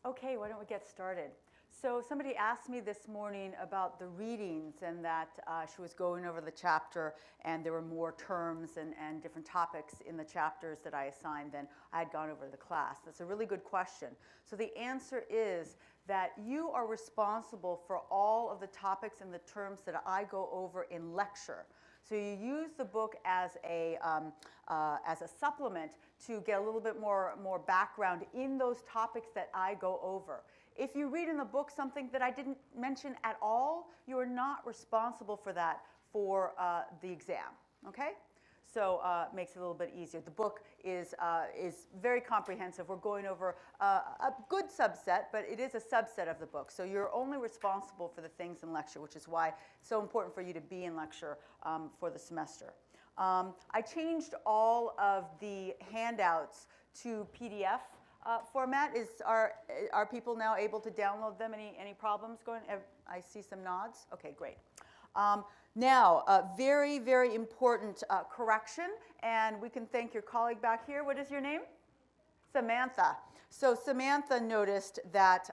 Okay, why don't we get started? So somebody asked me this morning about the readings and that she was going over the chapter and there were more terms and different topics in the chapters that I assigned than I had gone over the class. That's a really good question. So the answer is that you are responsible for all of the topics and the terms that I go over in lecture. So you use the book as a supplement to get a little bit more background in those topics that I go over. If you read in the book something that I didn't mention at all, you are not responsible for that for the exam, okay? So it makes it a little bit easier. The book is very comprehensive. We're going over a good subset, but it is a subset of the book. So you're only responsible for the things in lecture, which is why it's so important for you to be in lecture for the semester. I changed all of the handouts to PDF format. Are people now able to download them? Any problems going? I see some nods. Okay, great. Now, very, very important correction, and we can thank your colleague back here. What is your name? Samantha. So Samantha noticed that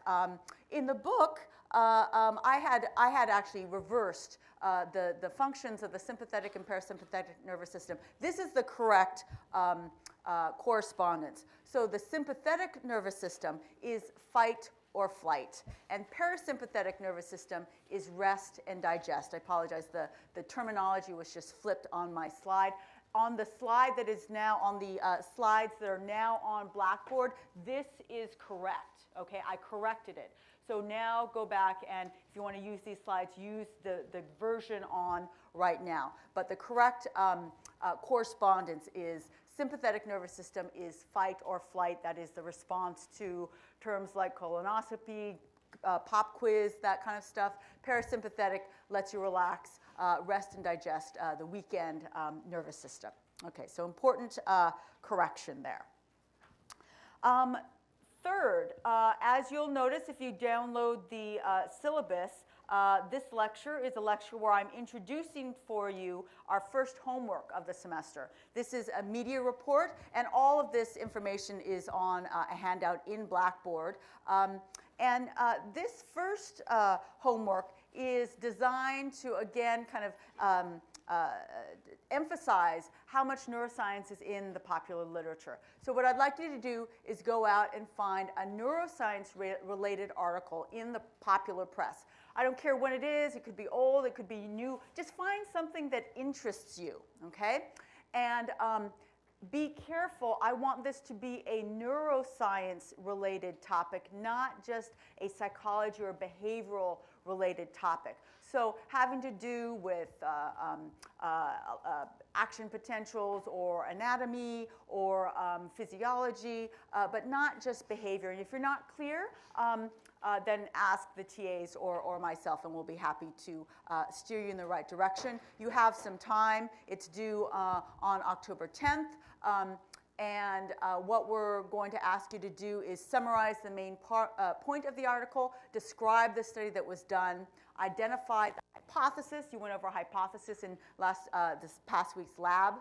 in the book, I had actually reversed the functions of the sympathetic and parasympathetic nervous system. This is the correct correspondence. So the sympathetic nervous system is fight or flight, and parasympathetic nervous system is rest and digest. I apologize, the terminology was just flipped on my slide. On the slide that is now on the slides that are now on Blackboard, this is correct, okay? I corrected it. So now go back and if you want to use these slides, use the version on right now. But the correct correspondence is sympathetic nervous system is fight or flight. That is the response to terms like colonoscopy, pop quiz, that kind of stuff. Parasympathetic lets you relax, rest and digest the weekend nervous system. Okay, so important correction there. Third, as you'll notice if you download the syllabus, this lecture is a lecture where I'm introducing for you our first homework of the semester. This is a media report, and all of this information is on a handout in Blackboard. This first homework is designed to, again, kind of emphasize how much neuroscience is in the popular literature. So what I'd like you to do is go out and find a neuroscience-related article in the popular press. I don't care when it is. It could be old. It could be new. Just find something that interests you, okay? And be careful. I want this to be a neuroscience-related topic, not just a psychology or behavioral-related topic. So having to do with action potentials or anatomy or physiology, but not just behavior. And if you're not clear, then ask the TAs or myself, and we'll be happy to steer you in the right direction. You have some time. It's due on October 10th. And what we're going to ask you to do is summarize the main point of the article, describe the study that was done, identify the hypothesis. You went over hypothesis in this past week's lab,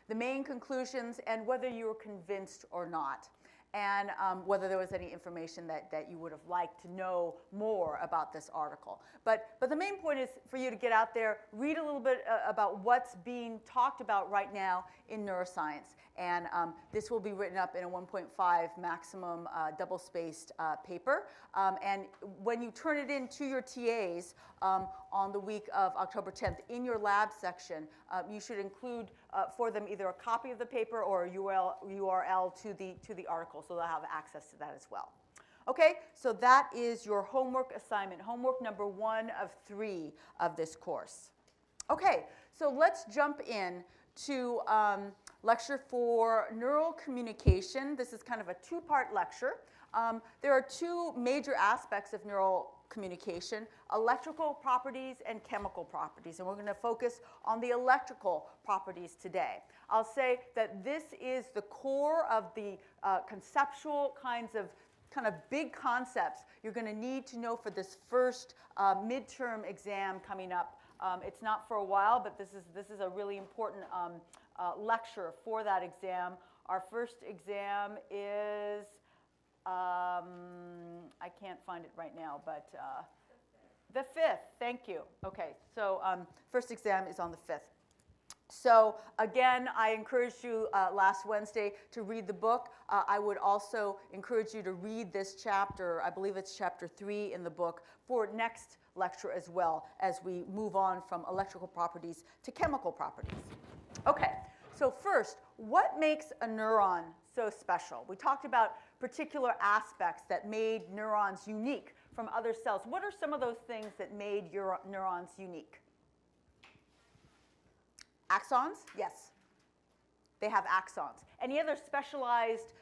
the main conclusions, and whether you were convinced or not, and whether there was any information that you would have liked to know more about this article. But the main point is for you to get out there, read a little bit about what's being talked about right now in neuroscience. And this will be written up in a 1.5 maximum double-spaced paper. And when you turn it in to your TAs on the week of October 10th in your lab section, you should include for them either a copy of the paper or a URL to the article, so they'll have access to that as well. Okay, so that is your homework assignment, homework number 1 of 3 of this course. Okay, so let's jump in to lecture for neural communication. This is kind of a 2-part lecture. There are 2 major aspects of neural communication: electrical properties and chemical properties. And we're going to focus on the electrical properties today. I'll say that this is the core of the conceptual kind of big concepts you're going to need to know for this first midterm exam coming up. It's not for a while, but this is a really important lecture for that exam. Our first exam is I can't find it right now, but the 5th, thank you. Okay, so first exam is on the 5th. So again, I encouraged you last Wednesday to read the book. I would also encourage you to read this chapter, I believe it's chapter 3 in the book, for next lecture as well, as we move on from electrical properties to chemical properties. Okay, so first, what makes a neuron so special? We talked about particular aspects that made neurons unique from other cells. What are some of those things that made neurons unique? Axons? Yes. They have axons. Any other specialized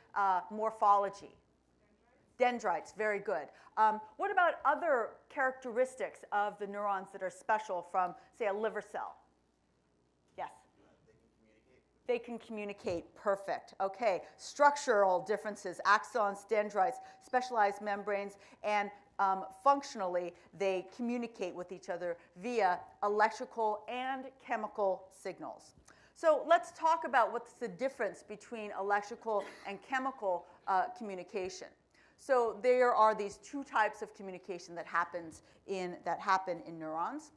morphology? Dendrites, very good. What about other characteristics of the neurons that are special from, say, a liver cell? Yes? They can communicate, perfect. Okay, structural differences, axons, dendrites, specialized membranes, and functionally, they communicate with each other via electrical and chemical signals. So let's talk about what's the difference between electrical and chemical communication. So there are these two types of communication that happen in neurons.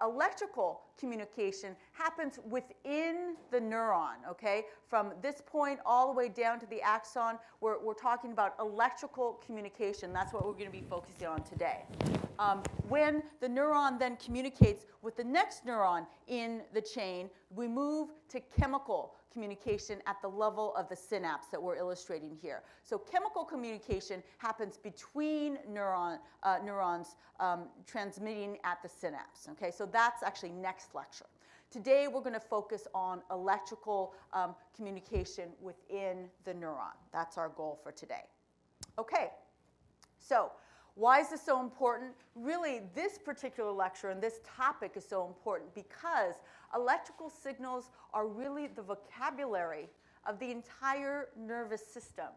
Electrical communication happens within the neuron, okay? From this point all the way down to the axon, we're talking about electrical communication. That's what we're going to be focusing on today. When the neuron then communicates with the next neuron in the chain, we move to chemical communication at the level of the synapse that we're illustrating here. So chemical communication happens between neurons transmitting at the synapse. Okay, so that's actually next lecture. Today we're going to focus on electrical communication within the neuron. That's our goal for today. Okay, so why is this so important? Really, this particular lecture and this topic is so important because electrical signals are really the vocabulary of the entire nervous system.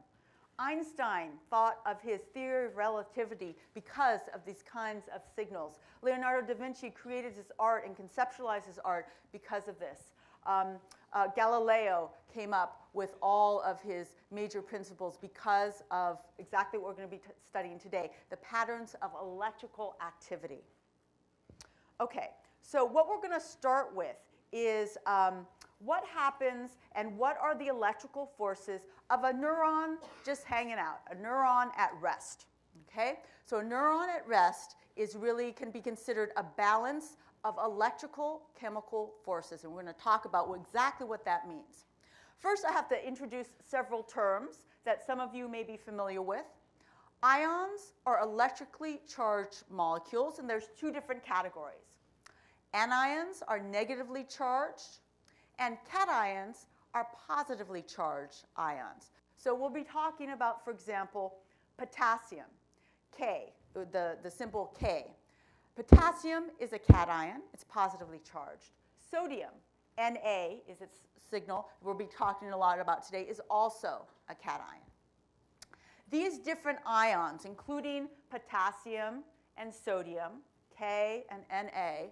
Einstein thought of his theory of relativity because of these kinds of signals. Leonardo da Vinci created his art and conceptualized his art because of this. Galileo came up with all of his major principles because of exactly what we're going to be studying today, the patterns of electrical activity. Okay, so what we're going to start with is what happens and what are the electrical forces of a neuron just hanging out, a neuron at rest. Okay, so a neuron at rest can be considered a balance of electrical chemical forces, and we're going to talk about exactly what that means. First, I have to introduce several terms that some of you may be familiar with. Ions are electrically charged molecules, and there's two different categories. Anions are negatively charged, and cations are positively charged ions. So we'll be talking about, for example, potassium, K, the symbol K. Potassium is a cation. It's positively charged. Sodium, Na is its signal, we'll be talking a lot about today, is also a cation. These different ions, including potassium and sodium, K and Na,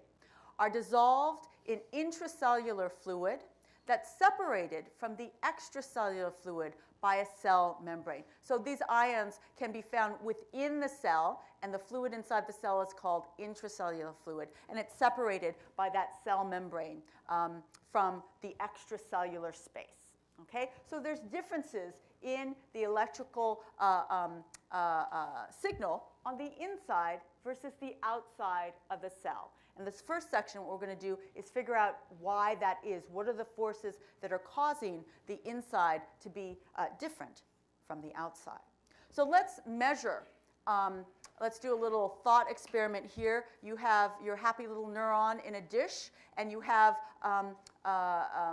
are dissolved in intracellular fluid that's separated from the extracellular fluid by a cell membrane. So these ions can be found within the cell, and the fluid inside the cell is called intracellular fluid, and it's separated by that cell membrane from the extracellular space. Okay? So there's differences in the electrical signal on the inside versus the outside of the cell. And this first section, what we're going to do is figure out why that is. What are the forces that are causing the inside to be different from the outside? So let's measure. Let's do a little thought experiment here. You have your happy little neuron in a dish, and you have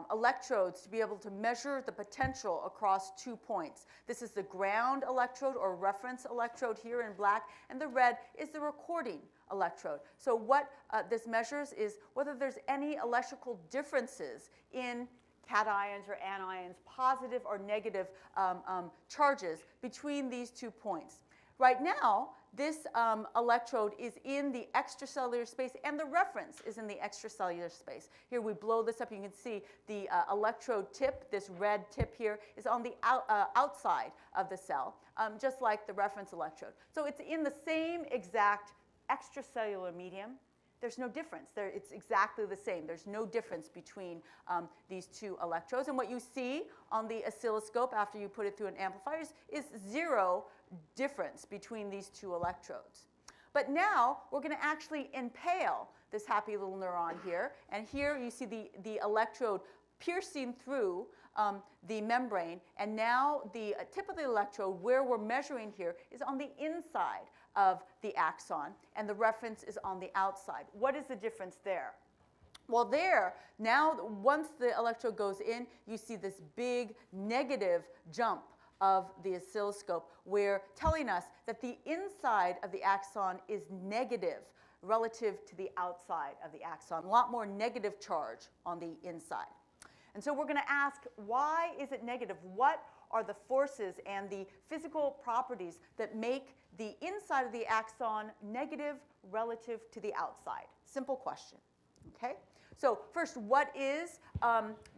electrodes to be able to measure the potential across 2 points. This is the ground electrode or reference electrode here in black, and the red is the recording electrode. So what this measures is whether there's any electrical differences in cations or anions, positive or negative charges between these 2 points. Right now, this electrode is in the extracellular space, and the reference is in the extracellular space. Here we blow this up. You can see the electrode tip, this red tip here, is on the outside of the cell, just like the reference electrode. So it's in the same exact extracellular medium. There's no difference. It's exactly the same. There's no difference between these two electrodes. And what you see on the oscilloscope after you put it through an amplifier is zero difference between these two electrodes. But now we're going to actually impale this happy little neuron here. And here you see the electrode piercing through the membrane. And now the tip of the electrode, where we're measuring here, is on the inside of the axon, and the reference is on the outside. What is the difference there? Well, there, now once the electrode goes in, you see this big negative jump of the oscilloscope, where telling us that the inside of the axon is negative relative to the outside of the axon. A lot more negative charge on the inside. And so we're going to ask, why is it negative? What are the forces and the physical properties that make the inside of the axon negative relative to the outside? Simple question, okay? So first, what is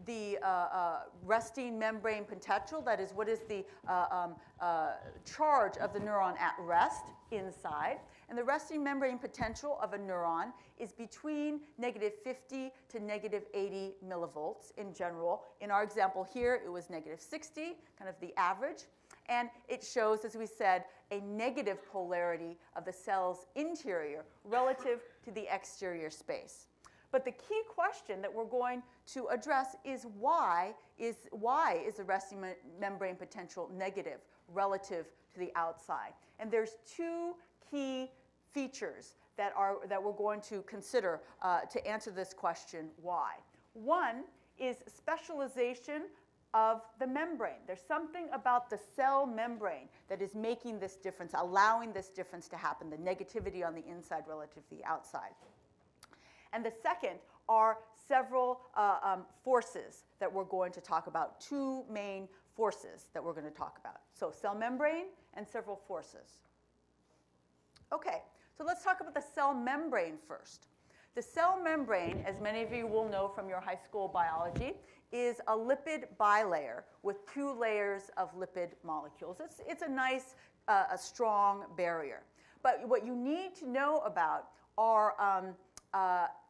the resting membrane potential? That is, what is the charge of the neuron at rest inside? And the resting membrane potential of a neuron is between -50 to -80 millivolts in general. In our example here, it was -60, kind of the average. And it shows, as we said, a negative polarity of the cell's interior relative to the exterior space. But the key question that we're going to address is why is the resting membrane potential negative relative to the outside? And there's two key features that we're going to consider to answer this question, why. One is specialization of the membrane. There's something about the cell membrane that is making this difference, allowing this difference to happen, the negativity on the inside relative to the outside. And the second are several forces that we're going to talk about, two main forces that we're going to talk about. So cell membrane and several forces. Okay, so let's talk about the cell membrane first. The cell membrane, as many of you will know from your high school biology, is a lipid bilayer with two layers of lipid molecules. It's a nice, a strong barrier. But what you need to know about are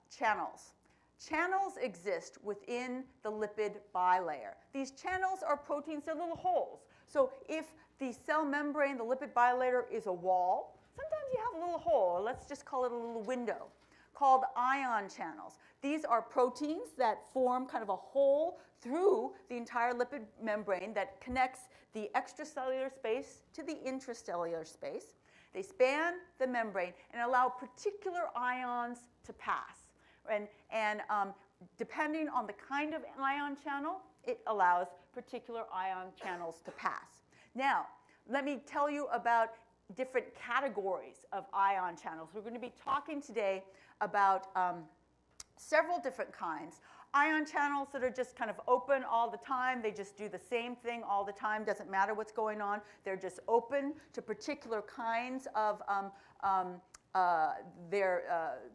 channels. Channels exist within the lipid bilayer. These channels are proteins, they're little holes. So if the cell membrane, the lipid bilayer, is a wall, sometimes you have a little hole, or let's just call it a little window, called ion channels. These are proteins that form kind of a hole through the entire lipid membrane that connects the extracellular space to the intracellular space. They span the membrane and allow particular ions to pass. And depending on the kind of ion channel, it allows particular ion channels to pass. Now, let me tell you about different categories of ion channels. We're going to be talking today about several different kinds. Ion channels that are just kind of open all the time. They just do the same thing all the time. Doesn't matter what's going on. They're just open to particular kinds of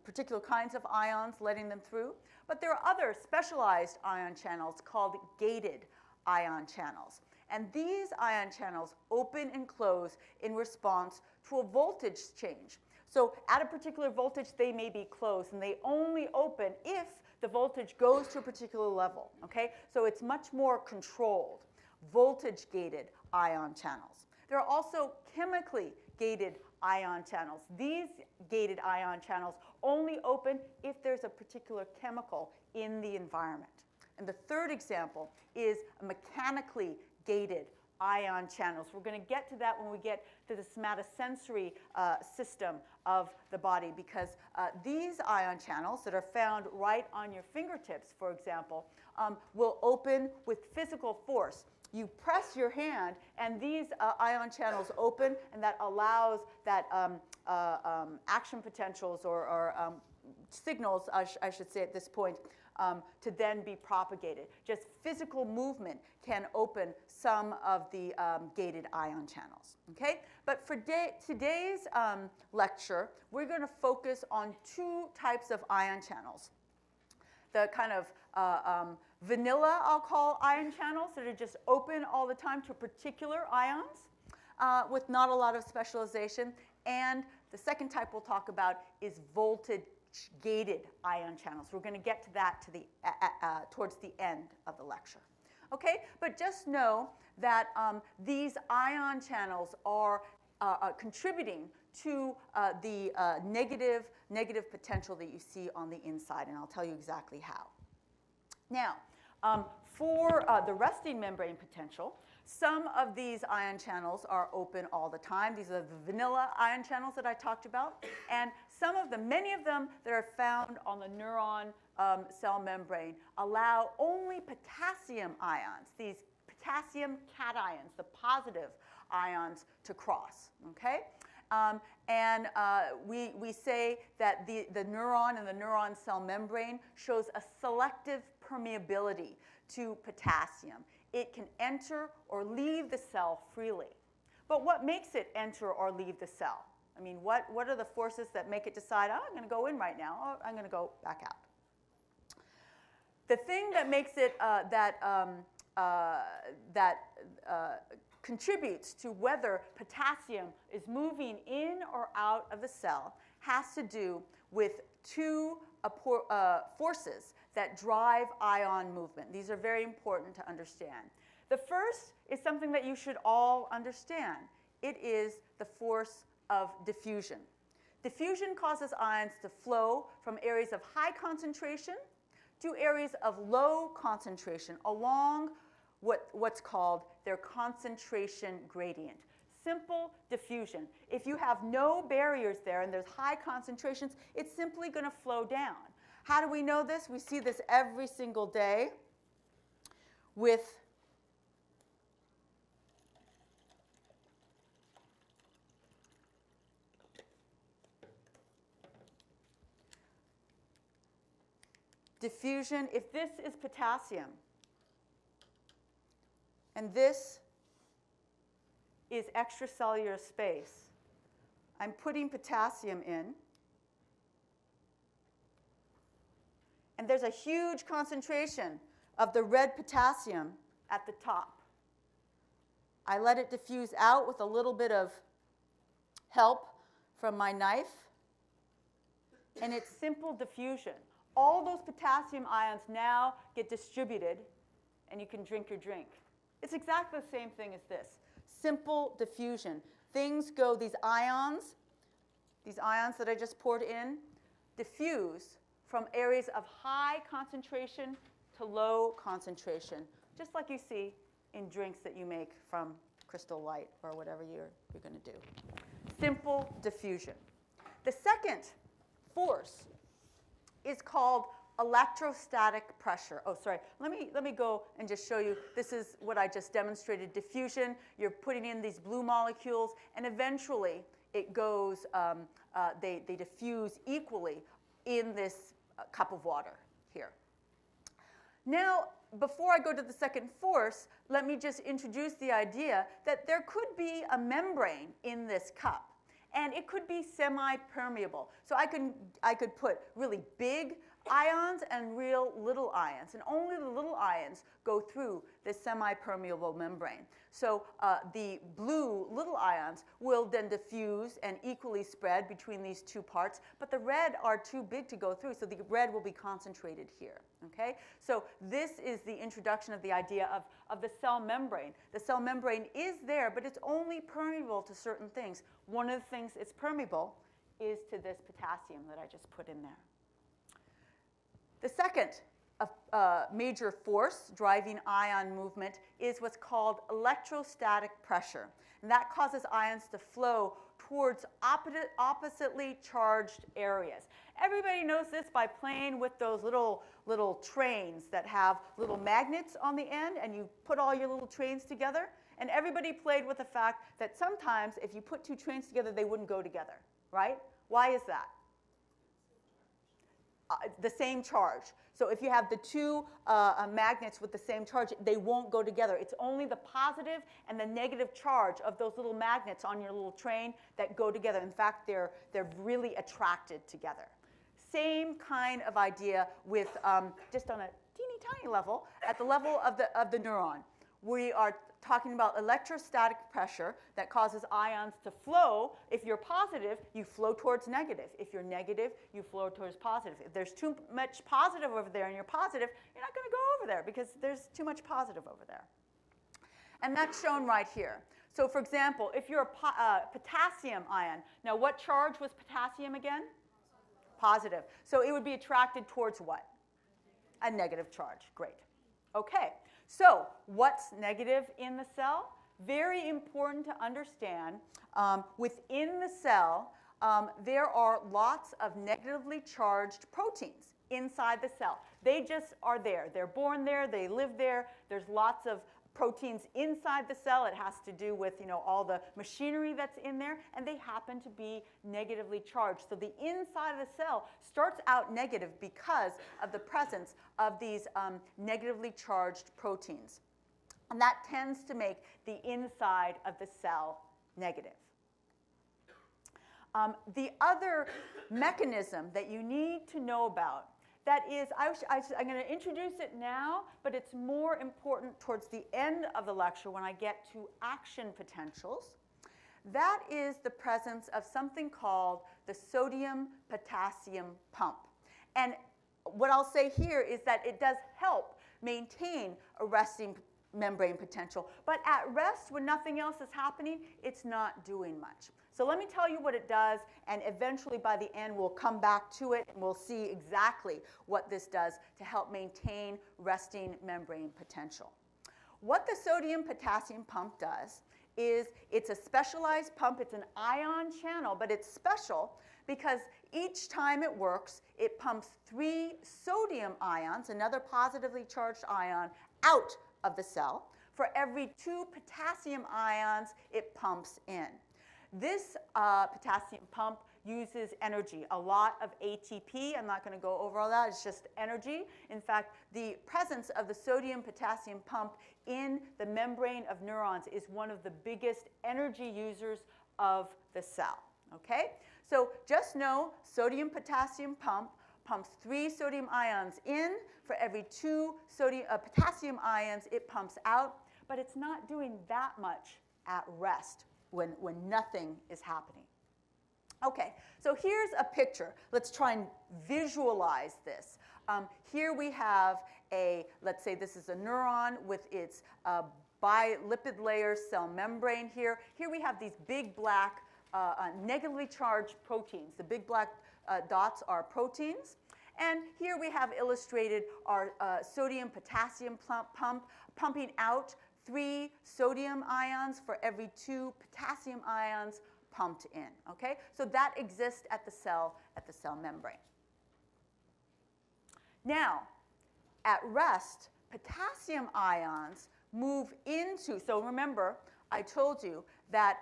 particular kinds of ions, letting them through. But there are other specialized ion channels called gated ion channels. And these ion channels open and close in response to a voltage change. So at a particular voltage, they may be closed, and they only open if the voltage goes to a particular level, okay? So it's much more controlled, voltage-gated ion channels. There are also chemically gated ion channels. These gated ion channels only open if there's a particular chemical in the environment. And the third example is a mechanically gated ion channels. We're going to get to that when we get to the somatosensory system of the body, because these ion channels that are found right on your fingertips, for example, will open with physical force. you press your hand, and these ion channels open, and that allows that action potentials or signals, I should say at this point, to then be propagated. Just physical movement can open some of the gated ion channels, okay? But for today's lecture, we're going to focus on two types of ion channels. The kind of vanilla, I'll call, ion channels that are just open all the time to particular ions with not a lot of specialization. And the second type we'll talk about is voltage-gated ion channels. We're going to get to that towards the end of the lecture. Okay, but just know that these ion channels are contributing to the negative potential that you see on the inside, and I'll tell you exactly how. Now, for the resting membrane potential, some of these ion channels are open all the time. These are the vanilla ion channels that I talked about, and some of them, many of them that are found on the neuron cell membrane, allow only potassium ions, these potassium cations, the positive ions, to cross, okay? We say that the neuron and the neuron cell membrane shows a selective permeability to potassium. It can enter or leave the cell freely. But what makes it enter or leave the cell? I mean, what are the forces that make it decide, oh, I'm going to go in right now, or I'm going to go back out? The thing that makes it contributes to whether potassium is moving in or out of the cell has to do with two forces that drive ion movement. These are very important to understand. The first is something that you should all understand. It is the force of diffusion. Diffusion causes ions to flow from areas of high concentration to areas of low concentration along what's called their concentration gradient. Simple diffusion. If you have no barriers there and there's high concentrations, it's simply going to flow down. How do we know this? We see this every single day with diffusion. If this is potassium, and this is extracellular space, I'm putting potassium in, and there's a huge concentration of the red potassium at the top. I let it diffuse out with a little bit of help from my knife, and it's simple diffusion. All those potassium ions now get distributed, and you can drink your drink. It's exactly the same thing as this. Simple diffusion. Things go, these ions that I just poured in, diffuse from areas of high concentration to low concentration, just like you see in drinks that you make from Crystal Light or whatever you're going to do. Simple diffusion. The second force is called electrostatic pressure. Oh, sorry. Let me go and just show you. This is what I just demonstrated. Diffusion. You're putting in these blue molecules, and eventually it goes. They diffuse equally in this cup of water here. Now, before I go to the second force, let me just introduce the idea that there could be a membrane in this cup, and it could be semi-permeable. So I could put really big ions and real little ions, and only the little ions go through this semi-permeable membrane. So the blue little ions will then diffuse and equally spread between these two parts, but the red are too big to go through, so the red will be concentrated here. Okay? So this is the introduction of the idea of the cell membrane. The cell membrane is there, but it's only permeable to certain things. One of the things it's permeable is to this potassium that I just put in there. The second major force driving ion movement is what's called electrostatic pressure. And that causes ions to flow towards oppositely charged areas. Everybody knows this by playing with those little trains that have little magnets on the end, and you put all your little trains together. And everybody played with the fact that sometimes if you put two trains together, they wouldn't go together, right? Why is that? The same charge. So if you have the two magnets with the same charge, they won't go together. It's only the positive and the negative charge of those little magnets on your little train that go together. In fact, they're really attracted together. Same kind of idea with just on a teeny tiny level, at the level of the neuron. We are talking about electrostatic pressure that causes ions to flow. If you're positive, you flow towards negative. If you're negative, you flow towards positive. If there's too much positive over there and you're positive, you're not going to go over there because there's too much positive over there. And that's shown right here. So for example, if you're a potassium ion, now what charge was potassium again? Positive. So it would be attracted towards what? A negative charge. Great. Okay. So what's negative in the cell? Very important to understand. Within the cell, there are lots of negatively charged proteins inside the cell. They just are there. They're born there. They live there. There's lots of proteins inside the cell. It has to do with, all the machinery that's in there, and they happen to be negatively charged. So the inside of the cell starts out negative because of the presence of these negatively charged proteins. And that tends to make the inside of the cell negative. The other mechanism that you need to know about, that is, I'm going to introduce it now, but it's more important towards the end of the lecture when I get to action potentials. That is the presence of something called the sodium-potassium pump. And what I'll say here is that it does help maintain a resting membrane potential. But at rest, when nothing else is happening, it's not doing much. So let me tell you what it does, and eventually by the end we'll come back to it and we'll see exactly what this does to help maintain resting membrane potential. What the sodium-potassium pump does is it's a specialized pump. It's an ion channel, but it's special because each time it works, it pumps 3 sodium ions, another positively charged ion, out of the cell for every 2 potassium ions it pumps in. This potassium pump uses energy, a lot of ATP. I'm not going to go over all that. It's just energy. In fact, the presence of the sodium-potassium pump in the membrane of neurons is one of the biggest energy users of the cell. Okay? So just know sodium-potassium pump pumps 3 sodium ions in for every 2 potassium ions it pumps out, but it's not doing that much at rest when nothing is happening. Okay, so here's a picture. Let's try and visualize this. Here we have let's say this is a neuron with its bilipid layer cell membrane here. Here we have these big black negatively charged proteins. The big black dots are proteins. And here we have illustrated our sodium-potassium pump pumping out 3 sodium ions for every 2 potassium ions pumped in. Okay? So that exists at the cell membrane. Now, at rest, potassium ions move into, so remember, I told you that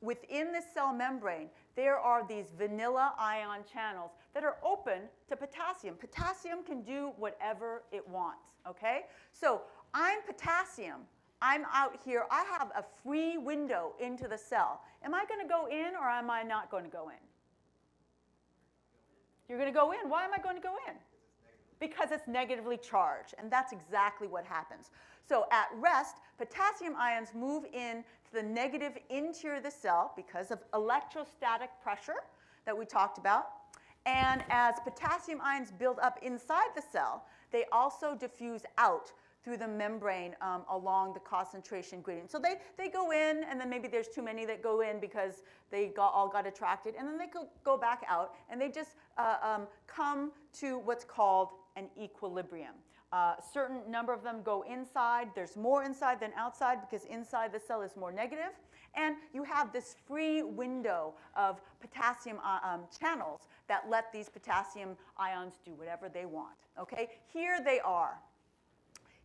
within the cell membrane, there are these vanilla ion channels that are open to potassium. Potassium can do whatever it wants, okay? So I'm potassium. I'm out here. I have a free window into the cell. Am I going to go in or am I not going to go in? You're going to go in. Why am I going to go in? Because it's negatively charged, and that's exactly what happens. So at rest, potassium ions move in to the negative interior of the cell because of electrostatic pressure that we talked about. And as potassium ions build up inside the cell, they also diffuse out through the membrane along the concentration gradient. So they go in, and then maybe there's too many that go in because they all got attracted, and then they go back out, and they just come to what's called an equilibrium. Certain number of them go inside. There's more inside than outside because inside the cell is more negative. And you have this free window of potassium channels that let these potassium ions do whatever they want. Okay? Here they are.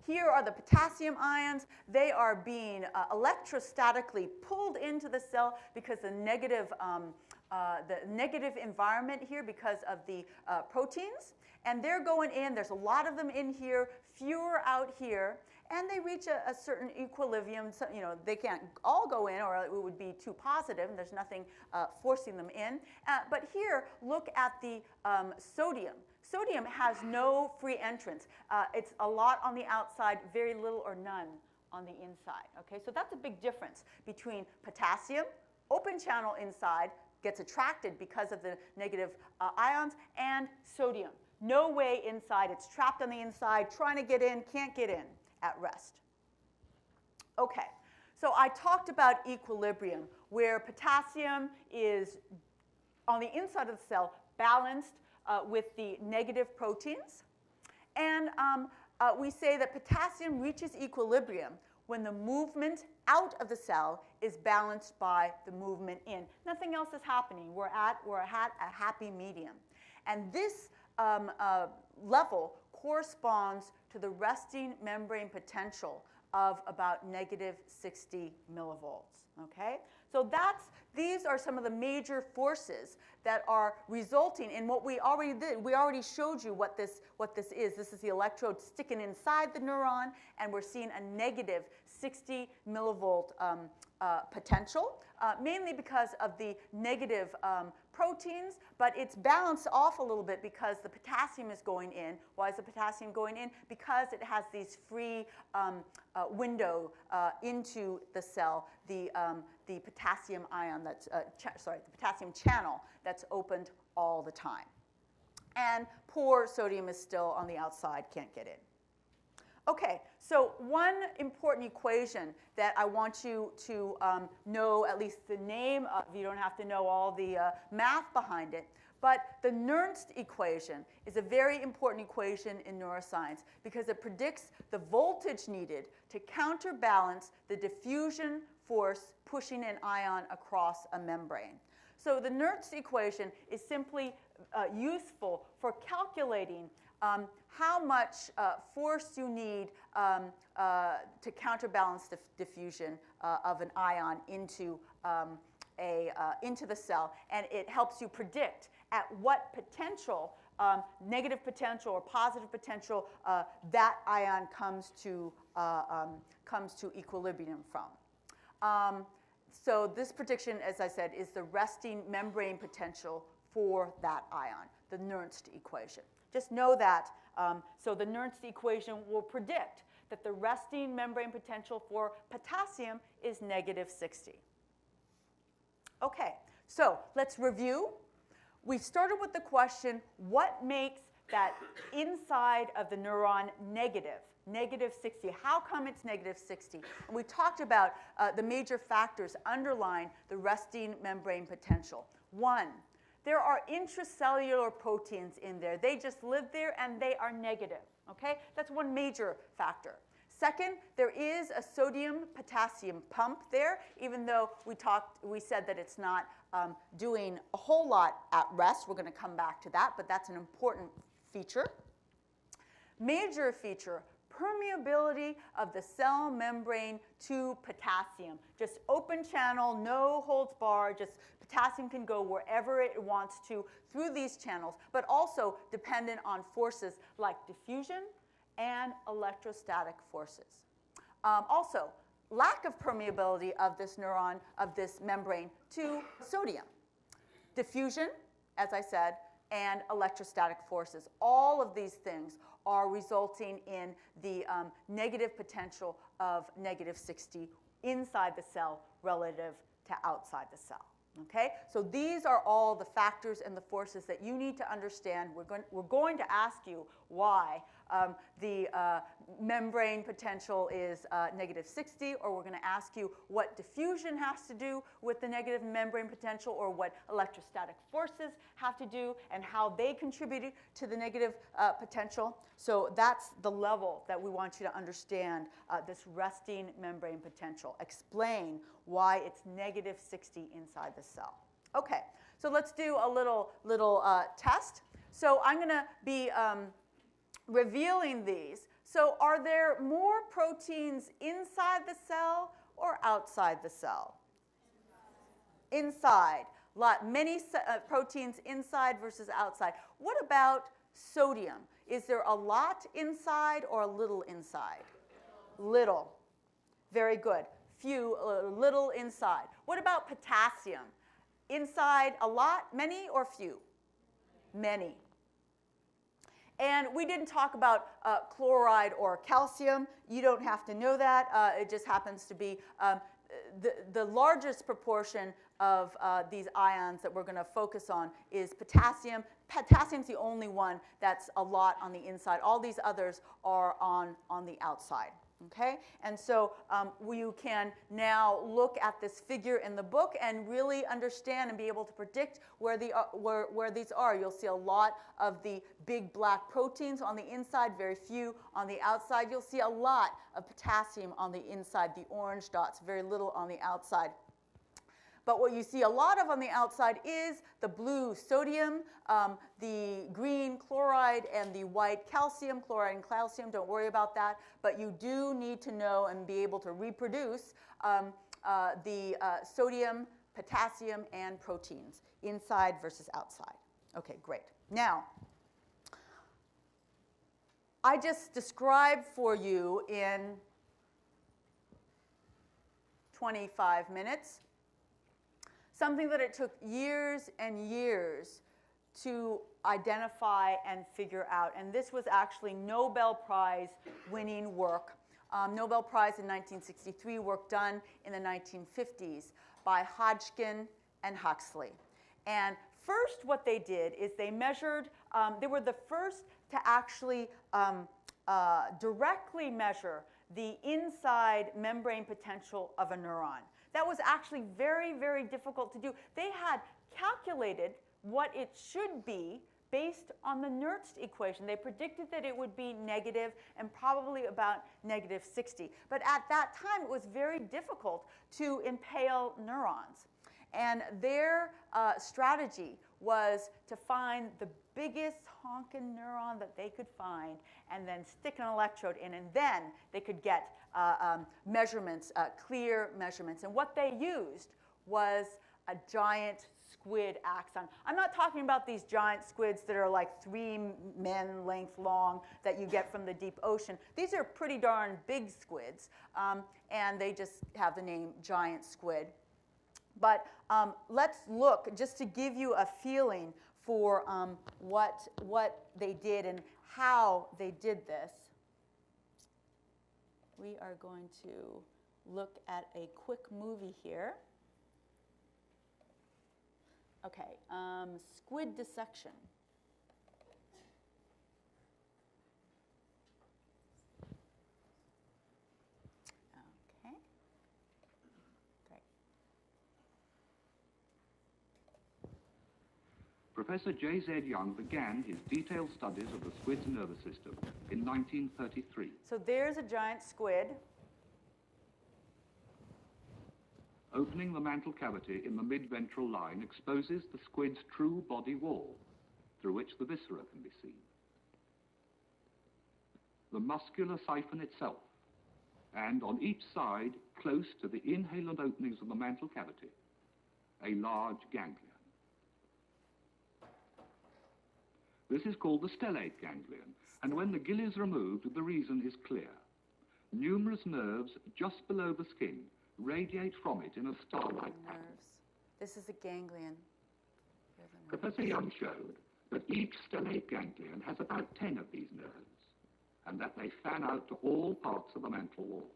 Here are the potassium ions. They are being electrostatically pulled into the cell because the negative environment here because of the proteins. And they're going in. There's a lot of them in here, fewer out here. And they reach a certain equilibrium. So, you know, they can't all go in or it would be too positive and there's nothing forcing them in. But here, look at the sodium. Sodium has no free entrance. It's a lot on the outside, very little or none on the inside. Okay, so that's a big difference between potassium, open channel inside, gets attracted because of the negative ions, and sodium. No way inside. It's trapped on the inside, trying to get in, can't get in at rest. Okay, so I talked about equilibrium, where potassium is on the inside of the cell balanced with the negative proteins. And we say that potassium reaches equilibrium when the movement out of the cell is balanced by the movement in. Nothing else is happening. We're at a happy medium. And this level corresponds to the resting membrane potential of about negative 60 millivolts. Okay? So these are some of the major forces that are resulting in what we already did. We already showed you what this is. This is the electrode sticking inside the neuron, and we're seeing a negative 60 millivolt potential, mainly because of the negative proteins, but it's balanced off a little bit because the potassium is going in. Why is the potassium going in? Because it has these free window into the cell, the potassium ion that's, the potassium channel that's opened all the time. And poor sodium is still on the outside, can't get in. Okay, so one important equation that I want you to know at least the name of, you don't have to know all the math behind it, but the Nernst equation is a very important equation in neuroscience because it predicts the voltage needed to counterbalance the diffusion force pushing an ion across a membrane. So the Nernst equation is simply useful for calculating how much force you need to counterbalance the diffusion of an ion into the cell, and it helps you predict at what potential, negative potential or positive potential, that ion comes to equilibrium from. So this prediction, as I said, is the resting membrane potential for that ion, the Nernst equation. Just know that. So the Nernst equation will predict that the resting membrane potential for potassium is negative 60. Okay, so let's review. We started with the question, what makes that inside of the neuron negative? Negative 60. How come it's negative 60? And we talked about the major factors underlying the resting membrane potential. One, there are intracellular proteins in there. They just live there and they are negative. Okay? That's one major factor. Second, there is a sodium-potassium pump there, even though we said that it's not doing a whole lot at rest. We're going to come back to that, but that's an important feature. Major feature, permeability of the cell membrane to potassium. Just open channel, no holds barred, just potassium can go wherever it wants to through these channels, but also dependent on forces like diffusion and electrostatic forces. Also, lack of permeability of this neuron, of this membrane to sodium. Diffusion, as I said, and electrostatic forces. All of these things are resulting in the negative potential of negative 60 inside the cell relative to outside the cell. Okay, so these are all the factors and the forces that you need to understand. We're going to ask you why the membrane potential is negative 60, or we're going to ask you what diffusion has to do with the negative membrane potential, or what electrostatic forces have to do, and how they contributed to the negative potential. So that's the level that we want you to understand this resting membrane potential. Explain why it's negative 60 inside the cell. Okay, so let's do a little test. So I'm going to be revealing these. So are there more proteins inside the cell or outside the cell? Inside. Many proteins inside versus outside. What about sodium? Is there a lot inside or a little inside? Little. Very good. Few, little inside. What about potassium? Inside a lot, many, or few? Many. And we didn't talk about chloride or calcium. You don't have to know that. It just happens to be the largest proportion of these ions that we're going to focus on is potassium. Potassium's the only one that's a lot on the inside. All these others are on the outside. Okay, and so you can now look at this figure in the book and really understand and be able to predict where these are. You'll see a lot of the big black proteins on the inside, very few on the outside. You'll see a lot of potassium on the inside, the orange dots, very little on the outside. But what you see a lot of on the outside is the blue sodium, the green chloride, and the white calcium. Chloride and calcium, don't worry about that. But you do need to know and be able to reproduce the sodium, potassium, and proteins inside versus outside. Okay, great. Now, I just described for you in 25 minutes something that it took years and years to identify and figure out. And this was actually Nobel Prize winning work. Nobel Prize in 1963, work done in the 1950s by Hodgkin and Huxley. And first what they did is they measured, they were the first to actually directly measure the inside membrane potential of a neuron. That was actually very, very difficult to do. They had calculated what it should be based on the Nernst equation. They predicted that it would be negative and probably about negative 60. But at that time, it was very difficult to impale neurons. And their strategy was to find the biggest honkin' neuron that they could find and then stick an electrode in, and then they could get measurements, clear measurements. And what they used was a giant squid axon. I'm not talking about these giant squids that are like 3 men length long that you get from the deep ocean. These are pretty darn big squids, and they just have the name giant squid. But let's look, just to give you a feeling for what they did and how they did this. We are going to look at a quick movie here. Okay, squid dissection. Okay, great. Professor J.Z. Young began his detailed studies of the squid's nervous system in 1933. So there's a giant squid. Opening the mantle cavity in the mid-ventral line exposes the squid's true body wall, through which the viscera can be seen. The muscular siphon itself, and on each side, close to the inhalant openings of the mantle cavity, a large ganglion. This is called the stellate ganglion, and when the gill is removed, the reason is clear. Numerous nerves just below the skin radiate from it in a star-like pattern. This is a ganglion. Professor Young showed that each stellate ganglion has about 10 of these nerves, and that they fan out to all parts of the mantle wall.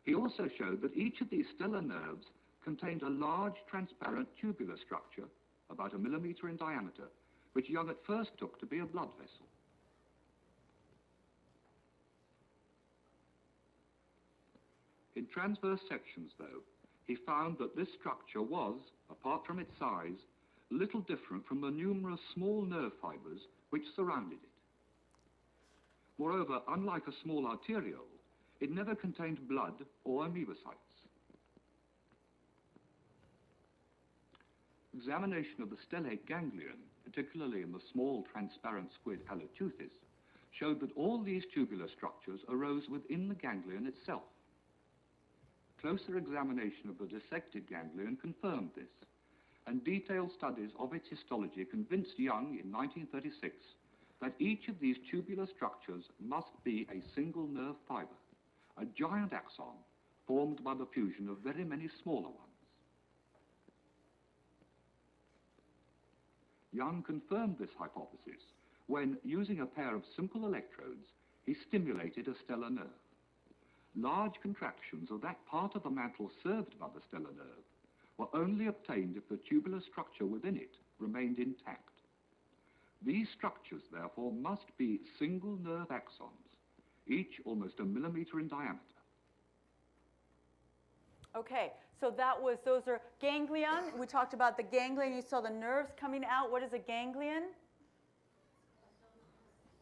He also showed that each of these stellar nerves contained a large, transparent tubular structure, about 1 millimeter in diameter, which Young at first took to be a blood vessel. In transverse sections, though, he found that this structure was, apart from its size, little different from the numerous small nerve fibers which surrounded it. Moreover, unlike a small arteriole, it never contained blood or amoebocytes. Examination of the stellate ganglion, particularly in the small transparent squid Haloteuthis, showed that all these tubular structures arose within the ganglion itself. Closer examination of the dissected ganglion confirmed this, and detailed studies of its histology convinced Young in 1936 that each of these tubular structures must be a single nerve fiber, a giant axon formed by the fusion of very many smaller ones. Young confirmed this hypothesis when, using a pair of simple electrodes, he stimulated a stellar nerve. Large contractions of that part of the mantle served by the stellar nerve were only obtained if the tubular structure within it remained intact. These structures, therefore, must be single nerve axons, each almost 1 millimeter in diameter. Okay, so those are ganglion. We talked about the ganglion. You saw the nerves coming out. What is a ganglion?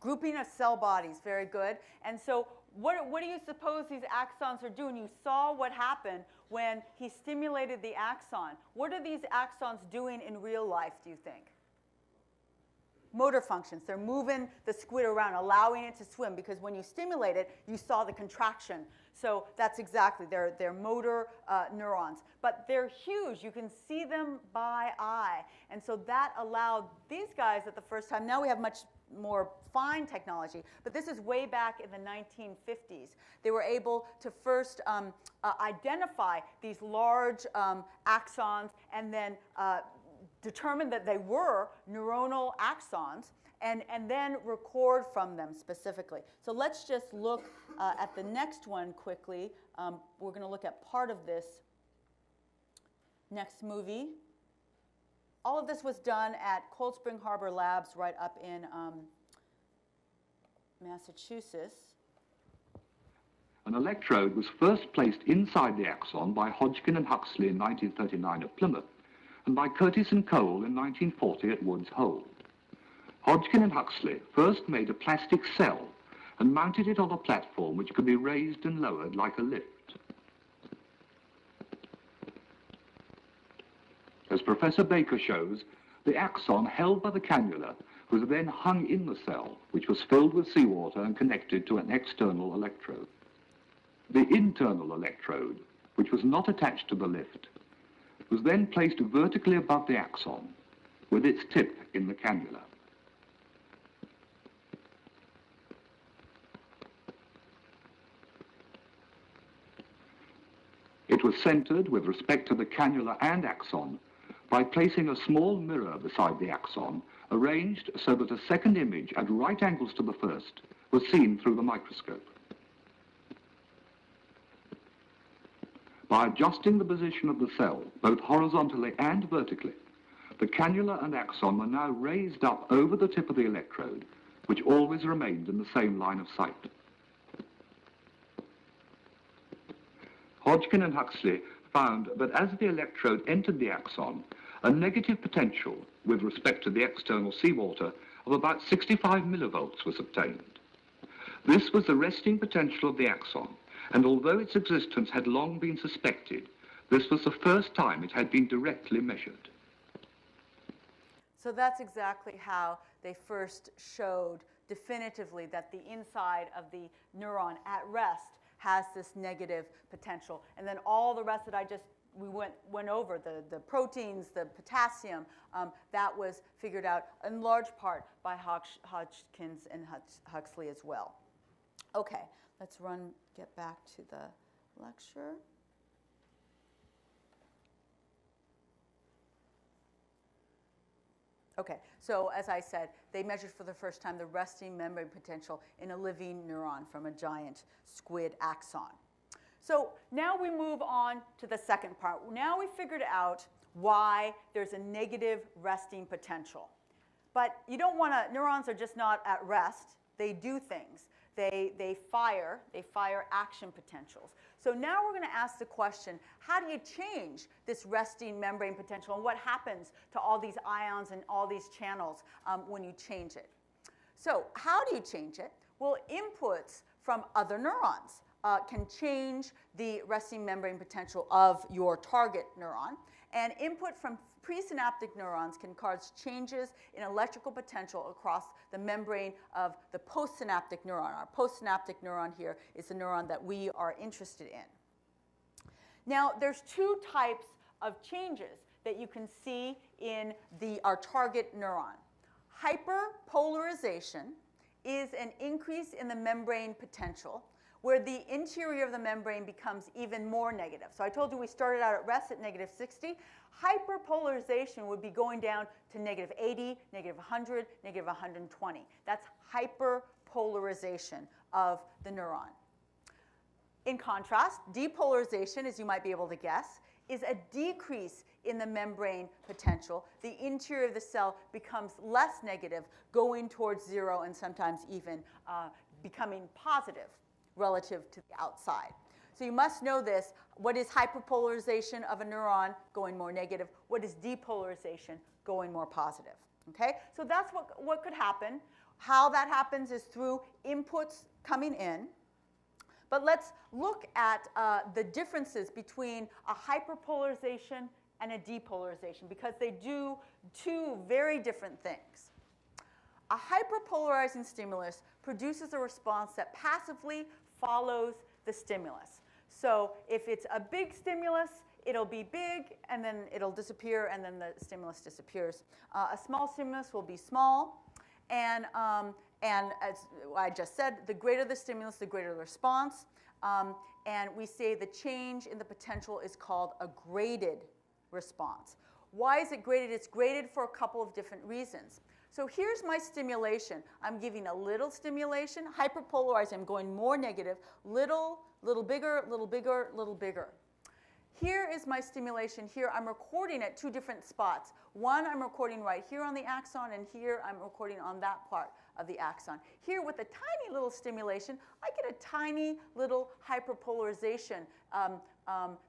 Grouping of cell bodies. Very good. And so what do you suppose these axons are doing? You saw what happened when he stimulated the axon. What are these axons doing in real life, do you think? Motor functions. They're moving the squid around, allowing it to swim, because when you stimulate it, you saw the contraction. So that's exactly, they're motor neurons. But they're huge. You can see them by eye. And so that allowed these guys at the first time. Now we have much more fine technology, but this is way back in the 1950s. They were able to first identify these large axons and then determine that they were neuronal axons and then record from them specifically. So let's just look at the next one quickly. We're going to look at part of this next movie. All of this was done at Cold Spring Harbor Labs right up in Massachusetts. An electrode was first placed inside the axon by Hodgkin and Huxley in 1939 at Plymouth, and by Curtis and Cole in 1940 at Woods Hole. Hodgkin and Huxley first made a plastic cell and mounted it on a platform which could be raised and lowered like a lift. As Professor Baker shows, the axon held by the cannula was then hung in the cell, which was filled with seawater and connected to an external electrode. The internal electrode, which was not attached to the lift, was then placed vertically above the axon, with its tip in the cannula. It was centered with respect to the cannula and axon by placing a small mirror beside the axon, arranged so that a second image at right angles to the first was seen through the microscope. By adjusting the position of the cell, both horizontally and vertically, the cannula and axon were now raised up over the tip of the electrode, which always remained in the same line of sight. Hodgkin and Huxley found that as the electrode entered the axon, a negative potential with respect to the external seawater of about 65 millivolts was obtained. This was the resting potential of the axon, and although its existence had long been suspected, this was the first time it had been directly measured. So that's exactly how they first showed definitively that the inside of the neuron at rest has this negative potential. And then all the rest that we went over, the proteins, the potassium, that was figured out in large part by Hodgkins and Huxley as well. Okay, let's get back to the lecture. Okay, so as I said, they measured for the first time the resting membrane potential in a living neuron from a giant squid axon. So now we move on to the second part. Now we figured out why there's a negative resting potential. But you don't want to, neurons are just not at rest. They do things. They fire action potentials. So now we're going to ask the question, how do you change this resting membrane potential, and what happens to all these ions and all these channels when you change it? So how do you change it? Well, inputs from other neurons can change the resting membrane potential of your target neuron, and input from presynaptic neurons can cause changes in electrical potential across the membrane of the postsynaptic neuron. Our postsynaptic neuron here is the neuron that we are interested in. Now, there's two types of changes that you can see in our target neuron. Hyperpolarization is an increase in the membrane potential where the interior of the membrane becomes even more negative. So I told you we started out at rest at negative 60. Hyperpolarization would be going down to negative 80, negative 100, negative 120. That's hyperpolarization of the neuron. In contrast, depolarization, as you might be able to guess, is a decrease in the membrane potential. The interior of the cell becomes less negative, going towards zero and sometimes even becoming positive relative to the outside. So you must know this. What is hyperpolarization of a neuron? Going more negative. What is depolarization? Going more positive. Okay? So that's what could happen. How that happens is through inputs coming in. But let's look at the differences between a hyperpolarization and a depolarization, because they do two very different things. A hyperpolarizing stimulus produces a response that passively follows the stimulus. So if it's a big stimulus, it'll be big, and then it'll disappear, and then the stimulus disappears. A small stimulus will be small, and as I just said, the greater the stimulus, the greater the response. And we say the change in the potential is called a graded response. Why is it graded? It's graded for a couple of different reasons. So here's my stimulation. I'm giving a little stimulation, hyperpolarized. I'm going more negative, little bigger, little bigger, little bigger. Here is my stimulation. Here I'm recording at two different spots. One I'm recording right here on the axon, and here I'm recording on that part of the axon. Here with a tiny little stimulation, I get a tiny little hyperpolarization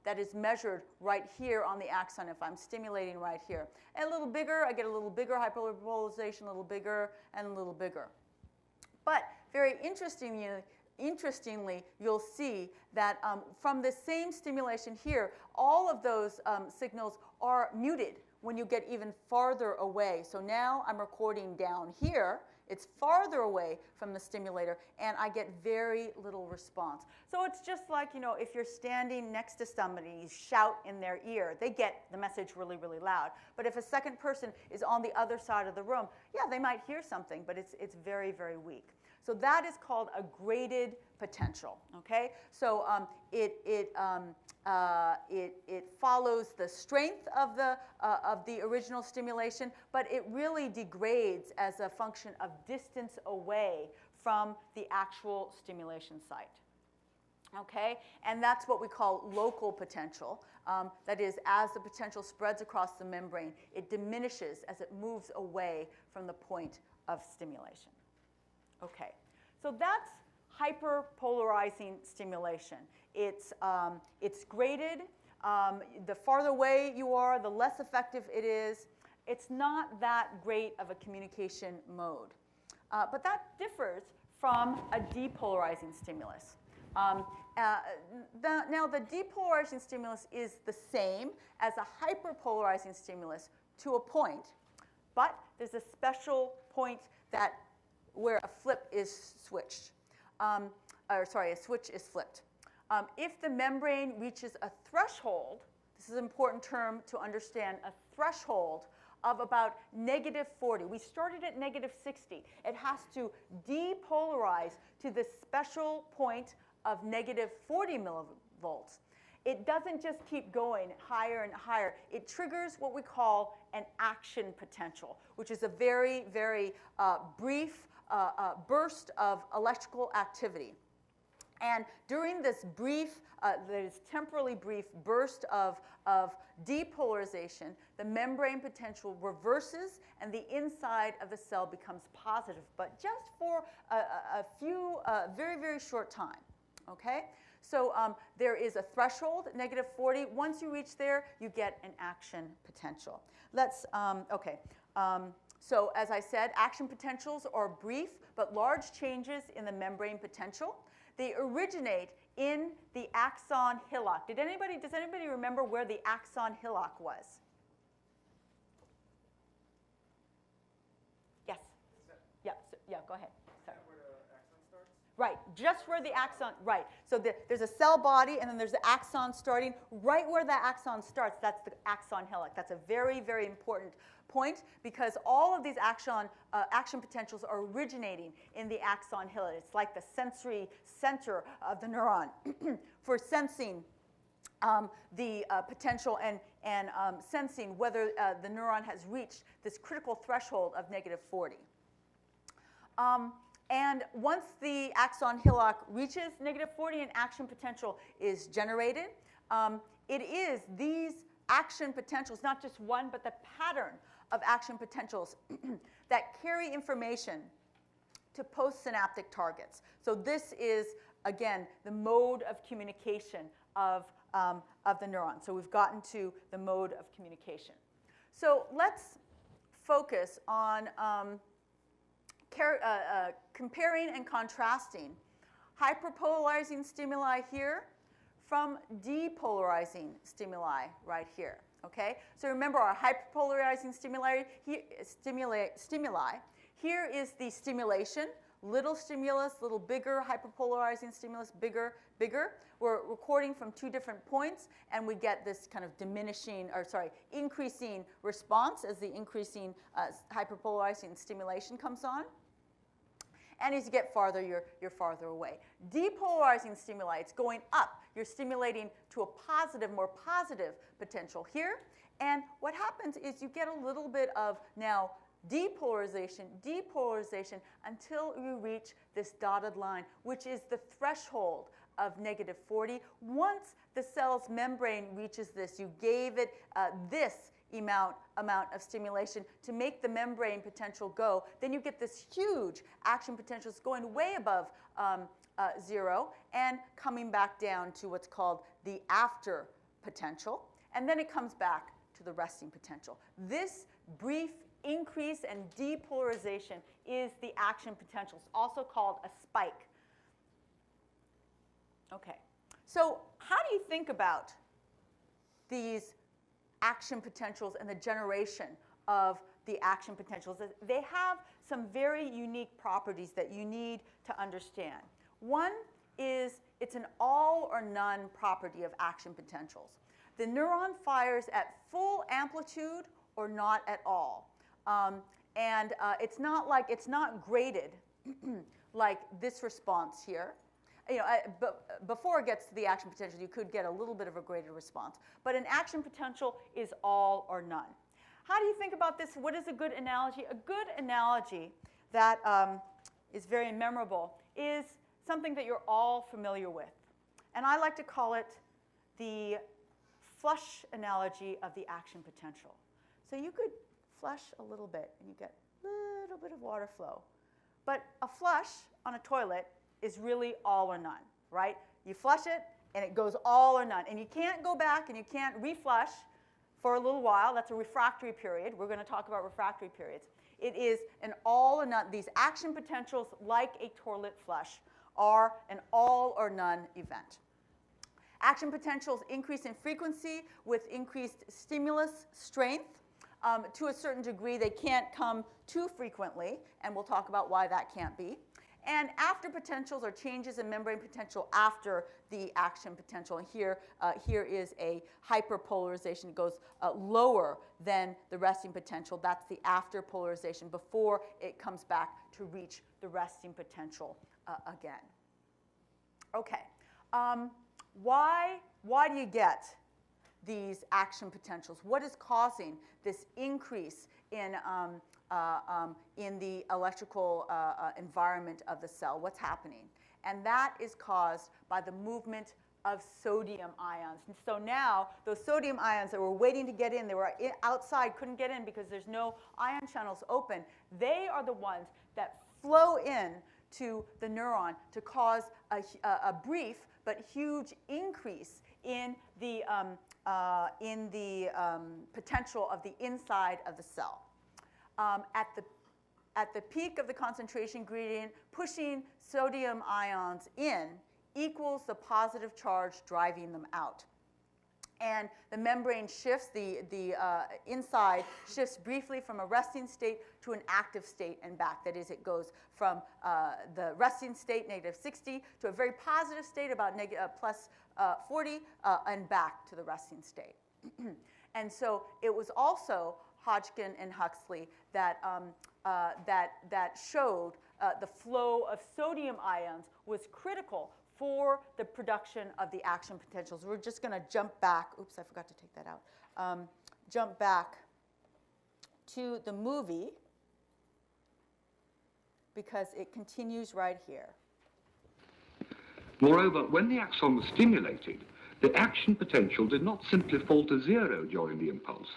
that is measured right here on the axon if I'm stimulating right here. And a little bigger, I get a little bigger hyperpolarization, a little bigger, and a little bigger. But very interestingly, you'll see that from the same stimulation here, all of those signals are muted when you get even farther away. So now I'm recording down here. It's farther away from the stimulator, and I get very little response. So it's just like, if you're standing next to somebody, you shout in their ear, they get the message really, really loud. But if a second person is on the other side of the room, yeah, they might hear something, but it's very, very weak. So that is called a graded potential, okay? So it follows the strength of the original stimulation, but it really degrades as a function of distance away from the actual stimulation site, okay? And that's what we call local potential. That is, as the potential spreads across the membrane, it diminishes as it moves away from the point of stimulation. Okay, so that's hyperpolarizing stimulation. It's graded. The farther away you are, the less effective it is. It's not that great of a communication mode. But that differs from a depolarizing stimulus. Now, the depolarizing stimulus is the same as a hyperpolarizing stimulus to a point, but there's a special point where a flip is switched. A switch is flipped. If the membrane reaches a threshold, this is an important term to understand, a threshold of about negative 40. We started at negative 60. It has to depolarize to the special point of negative 40 millivolts. It doesn't just keep going higher and higher. It triggers what we call an action potential, which is a very, very brief burst of electrical activity. And during this brief, this temporally brief burst of depolarization, the membrane potential reverses and the inside of the cell becomes positive, but just for a few, very, very short time, okay? So there is a threshold, -40. Once you reach there, you get an action potential. Let's, okay. So as I said, action potentials are brief but large changes in the membrane potential. They originate in the axon hillock. Does anybody remember where the axon hillock was? Yes. Yeah, go ahead. Sorry. Where the axon starts? Right, just where the axon, right. So there's a cell body, and then there's the axon starting. Right where that axon starts, that's the axon hillock. That's a very, very important point, because all of these action potentials are originating in the axon hillock. It's like the sensory center of the neuron for sensing the potential and sensing whether the neuron has reached this critical threshold of -40. And once the axon hillock reaches -40, an action potential is generated. It is these action potentials, not just one, but the pattern of action potentials that carry information to postsynaptic targets. So this is, again, the mode of communication of the neuron. So we've gotten to the mode of communication. So let's focus on comparing and contrasting hyperpolarizing stimuli here from depolarizing stimuli right here. Okay? So remember our hyperpolarizing stimuli. Here is the stimulation. Little stimulus, little bigger, hyperpolarizing stimulus, bigger, bigger. We're recording from two different points, and we get this kind of increasing response as the increasing hyperpolarizing stimulation comes on. And as you get farther, you're farther away. Depolarizing stimuli, it's going up. You're stimulating to a positive, more positive potential here. And what happens is you get a little bit of now depolarization until you reach this dotted line, which is the threshold of -40. Once the cell's membrane reaches this, you gave it this amount of stimulation to make the membrane potential go, then you get this huge action potential that's going way above 0 and coming back down to what's called the after potential, and then it comes back to the resting potential. This brief increase and depolarization is the action potential. It's also called a spike. Okay, so how do you think about these action potentials and the generation of the action potentials? They have some very unique properties that you need to understand. One is it's an all or none property of action potentials. The neuron fires at full amplitude or not at all. It's not graded like this response here. You know, before it gets to the action potential, you could get a little bit of a graded response. But an action potential is all or none. How do you think about this? What is a good analogy? A good analogy that is very memorable is something that you're all familiar with. And I like to call it the flush analogy of the action potential. So you could flush a little bit, and you get a little bit of water flow. But a flush on a toilet is really all or none, right? You flush it, and it goes all or none. And you can't go back, and you can't reflush for a little while. That's a refractory period. We're going to talk about refractory periods. It is an all or none. These action potentials, like a toilet flush, are an all or none event. Action potentials increase in frequency with increased stimulus strength. To a certain degree, they can't come too frequently, and we'll talk about why that can't be. And after potentials are changes in membrane potential after the action potential. And here is a hyperpolarization. It goes lower than the resting potential. That's the after polarization before it comes back to reach the resting potential again. Okay, why do you get these action potentials? What is causing this increase in in the electrical environment of the cell, what's happening. And that is caused by the movement of sodium ions. And so now those sodium ions that were waiting to get in, they were outside, couldn't get in because there's no ion channels open, they are the ones that flow in to the neuron to cause a brief but huge increase in the potential of the inside of the cell. At the peak of the concentration gradient, pushing sodium ions in equals the positive charge driving them out. And the membrane shifts, the inside shifts briefly from a resting state to an active state and back. That is, it goes from the resting state, -60, to a very positive state, about plus 40, and back to the resting state. And so it was also Hodgkin and Huxley that, that showed the flow of sodium ions was critical for the production of the action potentials. We're just going to jump back. Oops, I forgot to take that out. Jump back to the movie because it continues right here. Moreover, when the axon was stimulated, the action potential did not simply fall to 0 during the impulse,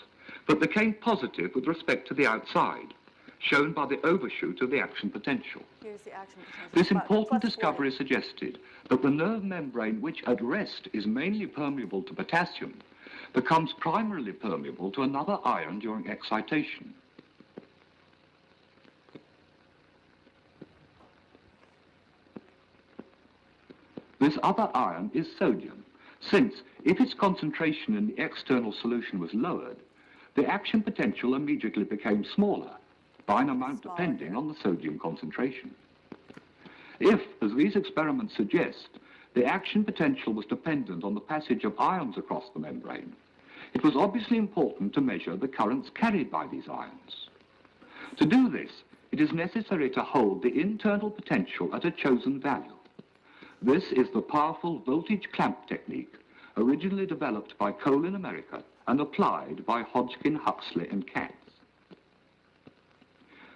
but became positive with respect to the outside, shown by the overshoot of the action potential. Here's the action potential. This important discovery suggested that the nerve membrane, which at rest is mainly permeable to potassium, becomes primarily permeable to another ion during excitation. This other ion is sodium, since if its concentration in the external solution was lowered, the action potential immediately became smaller, by an amount depending on the sodium concentration. If, as these experiments suggest, the action potential was dependent on the passage of ions across the membrane, it was obviously important to measure the currents carried by these ions. To do this, it is necessary to hold the internal potential at a chosen value. This is the powerful voltage clamp technique, originally developed by Cole in America and applied by Hodgkin, Huxley, and Katz.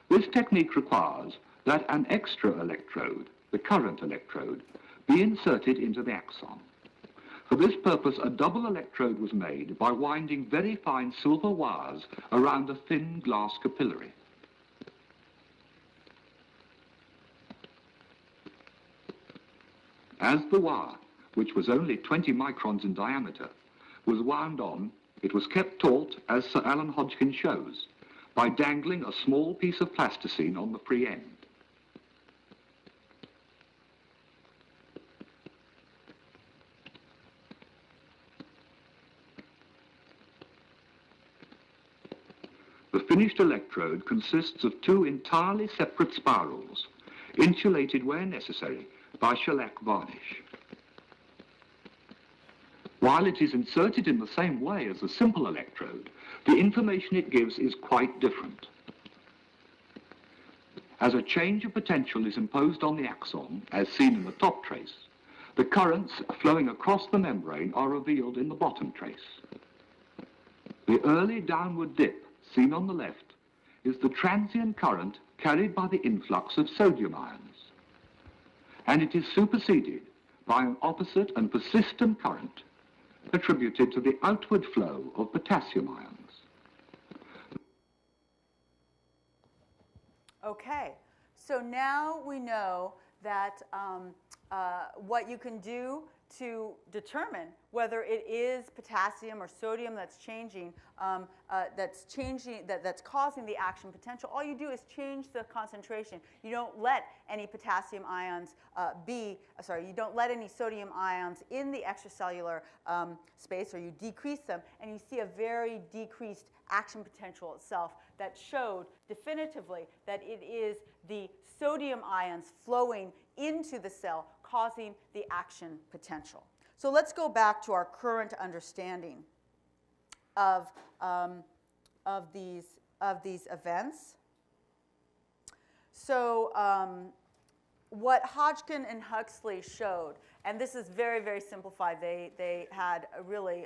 This technique requires that an extra electrode, the current electrode, be inserted into the axon. For this purpose, a double electrode was made by winding very fine silver wires around a thin glass capillary. As the wire, which was only 20 microns in diameter, was wound on, it was kept taut, as Sir Alan Hodgkin shows, by dangling a small piece of plasticine on the free end. The finished electrode consists of 2 entirely separate spirals, insulated where necessary by shellac varnish. While it is inserted in the same way as a simple electrode, the information it gives is quite different. As a change of potential is imposed on the axon, as seen in the top trace, the currents flowing across the membrane are revealed in the bottom trace. The early downward dip, seen on the left, is the transient current carried by the influx of sodium ions, and it is superseded by an opposite and persistent current attributed to the outward flow of potassium ions. Okay, so now we know that what you can do to determine whether it is potassium or sodium that's changing, that's causing the action potential. All you do is change the concentration. You don't let any potassium ions you don't let any sodium ions in the extracellular space, or you decrease them, and you see a very decreased action potential itself that showed definitively that it is the sodium ions flowing into the cell causing the action potential. So let's go back to our current understanding of these events. So what Hodgkin and Huxley showed, and this is very, very simplified. They had a really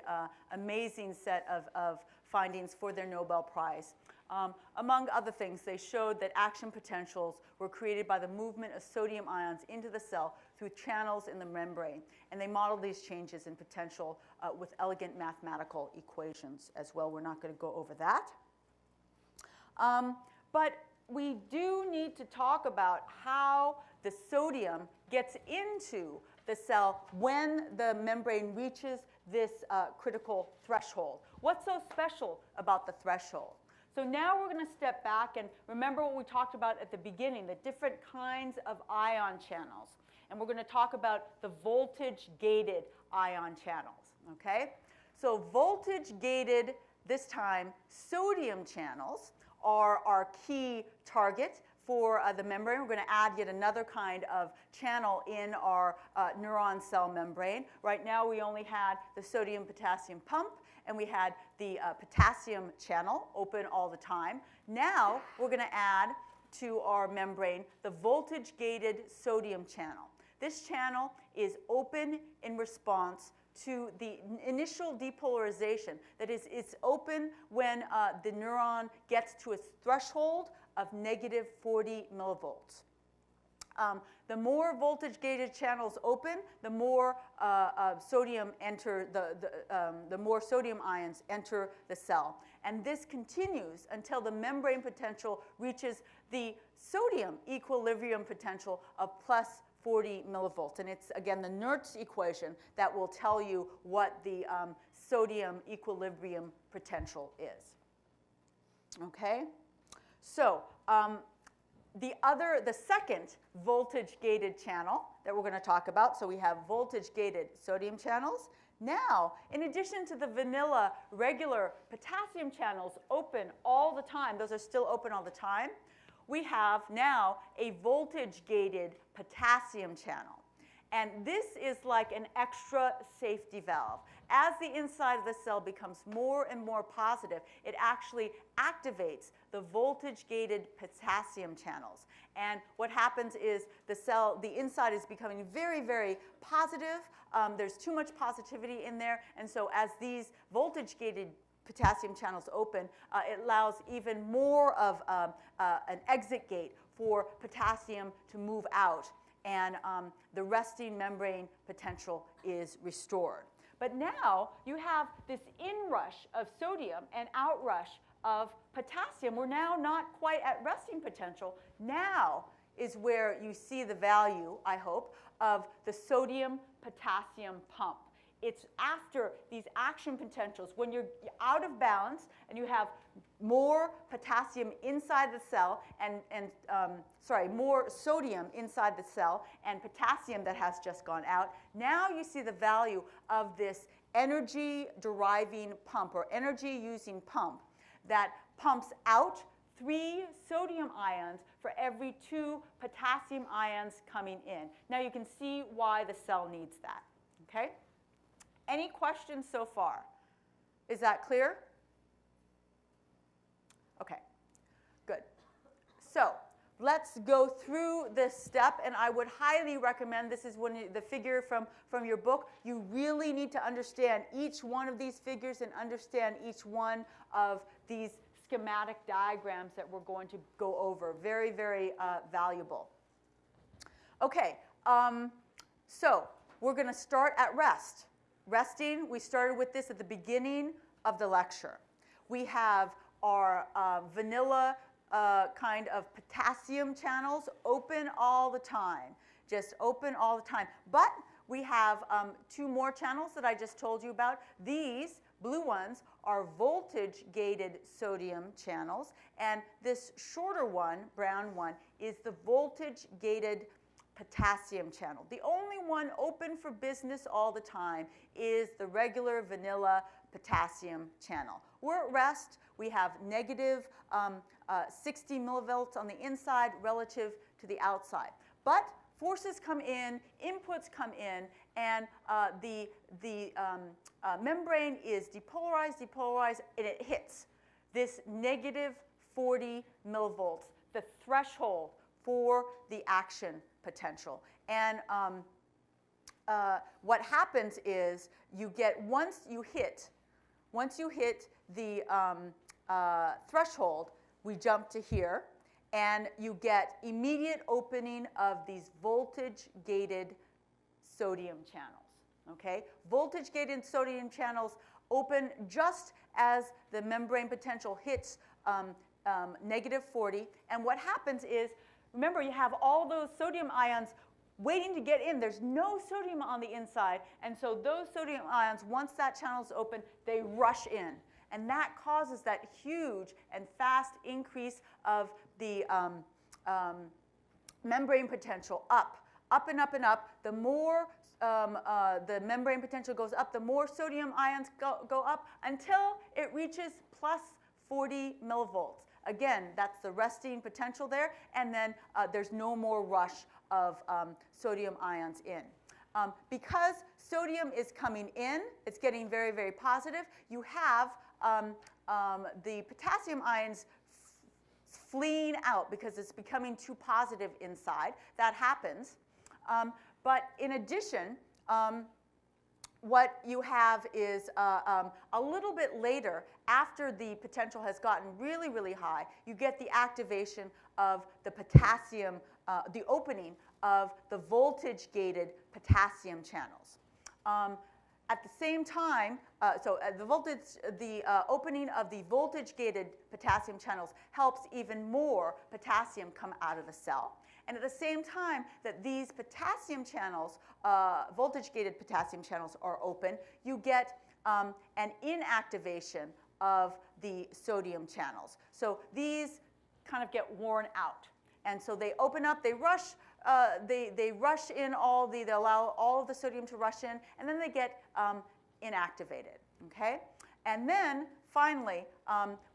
amazing set of findings for their Nobel Prize. Among other things, they showed that action potentials were created by the movement of sodium ions into the cell through channels in the membrane. And they modeled these changes in potential with elegant mathematical equations as well. We're not going to go over that. But we do need to talk about how the sodium gets into the cell when the membrane reaches this critical threshold. What's so special about the threshold? So now we're going to step back and remember what we talked about at the beginning, the different kinds of ion channels. And we're going to talk about the voltage-gated ion channels, okay? So voltage-gated, this time, sodium channels are our key target for the membrane. We're going to add yet another kind of channel in our neuron cell membrane. Right now we only had the sodium-potassium pump, and we had the potassium channel open all the time. Now we're going to add to our membrane the voltage-gated sodium channel. This channel is open in response to the initial depolarization. That is, it's open when the neuron gets to its threshold of negative 40 millivolts. The more voltage-gated channels open, the more sodium enter the more sodium ions enter the cell, and this continues until the membrane potential reaches the sodium equilibrium potential of plus 40 millivolts, and it's again the Nernst equation that will tell you what the sodium equilibrium potential is. Okay, so. The second voltage-gated channel that we're going to talk about, so we have voltage-gated sodium channels. Now, in addition to the vanilla regular potassium channels open all the time, those are still open all the time, we have now a voltage-gated potassium channel. And this is like an extra safety valve. As the inside of the cell becomes more and more positive, it actually activates the voltage-gated potassium channels. And what happens is the inside is becoming very, very positive. There's too much positivity in there. And so as these voltage-gated potassium channels open, it allows even more of an exit gate for potassium to move out. And the resting membrane potential is restored. But now you have this inrush of sodium and outrush of potassium. We're now not quite at resting potential. Now is where you see the value, I hope, of the sodium-potassium pump. It's after these action potentials, when you're out of balance and you have more potassium inside the cell more sodium inside the cell and potassium that has just gone out. Now you see the value of this energy-deriving pump or energy-using pump that pumps out 3 sodium ions for every 2 potassium ions coming in. Now you can see why the cell needs that, okay? Any questions so far? Is that clear? Okay, good. So let's go through this step, and I would highly recommend, this is the figure from your book. You really need to understand each one of these figures and understand each one of these schematic diagrams that we're going to go over. Very, very valuable. Okay, so we're going to start at rest. Resting, we started with this at the beginning of the lecture. We have our vanilla kind of potassium channels open all the time, just open all the time. But we have 2 more channels that I just told you about. These blue ones are voltage-gated sodium channels, and this shorter one, brown one, is the voltage-gated potassium channel. The only one open for business all the time is the regular vanilla potassium channel. We're at rest. We have negative 60 millivolts on the inside relative to the outside. But forces come in, inputs come in, and the membrane is depolarized, and it hits this negative 40 millivolts, the threshold for the action potential. And what happens is you get, once you hit the threshold, we jump to here, and you get immediate opening of these voltage-gated sodium channels, okay? Voltage-gated sodium channels open just as the membrane potential hits -40, and what happens is, remember, you have all those sodium ions waiting to get in. There's no sodium on the inside, and so those sodium ions, once that channel is open, they rush in. And that causes that huge and fast increase of the membrane potential up and up and up. The more the membrane potential goes up, the more sodium ions go up until it reaches plus 40 millivolts. Again, that's the resting potential there, and then there's no more rush of sodium ions in. Because sodium is coming in, it's getting very, very positive, you have the potassium ions fleeing out because it's becoming too positive inside. That happens. But in addition, what you have is a little bit later, after the potential has gotten really, really high, you get the activation of the potassium, the opening of the voltage-gated potassium channels. At the same time, the opening of the voltage-gated potassium channels helps even more potassium come out of the cell. And at the same time that these potassium channels, voltage-gated potassium channels are open, you get an inactivation of the sodium channels. So these kind of get worn out. And so they open up, they rush, they rush in they allow all of the sodium to rush in, and then they get inactivated, okay? And then finally,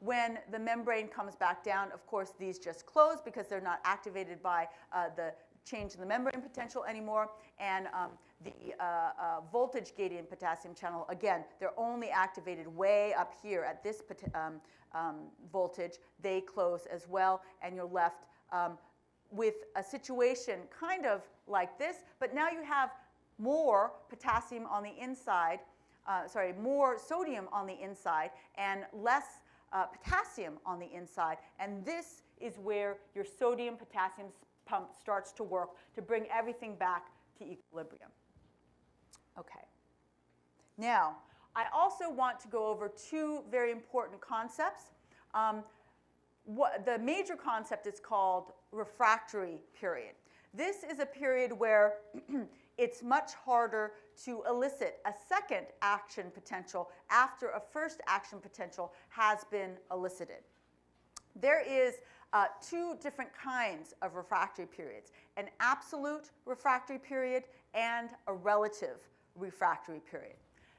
when the membrane comes back down, of course, these just close because they're not activated by the change in the membrane potential anymore. And the voltage-gated potassium channel, again, they're only activated way up here at this voltage. They close as well, and you're left with a situation kind of like this, but now you have more potassium on the inside, more sodium on the inside and less potassium on the inside, and this is where your sodium-potassium pump starts to work to bring everything back to equilibrium. Okay. Now, I also want to go over two very important concepts. The major concept is called refractory period. This is a period where it's much harder to elicit a second action potential after a first action potential has been elicited. There is two different kinds of refractory periods, an absolute refractory period and a relative refractory period.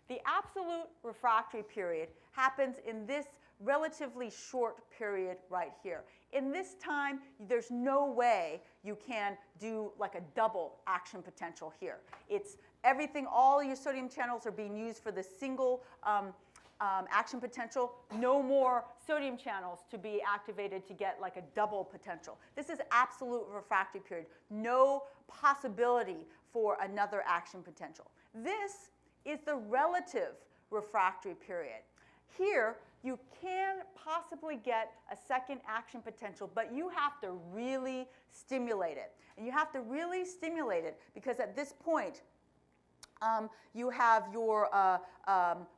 The absolute refractory period happens in this relatively short period right here. In this time, there's no way you can do like a double action potential here. It's everything, all your sodium channels are being used for the single action potential. No more sodium channels to be activated to get like a double potential. This is absolute refractory period. No possibility for another action potential. This is the relative refractory period. Here, you can possibly get a second action potential, but you have to really stimulate it. And you have to really stimulate it because at this point, you have your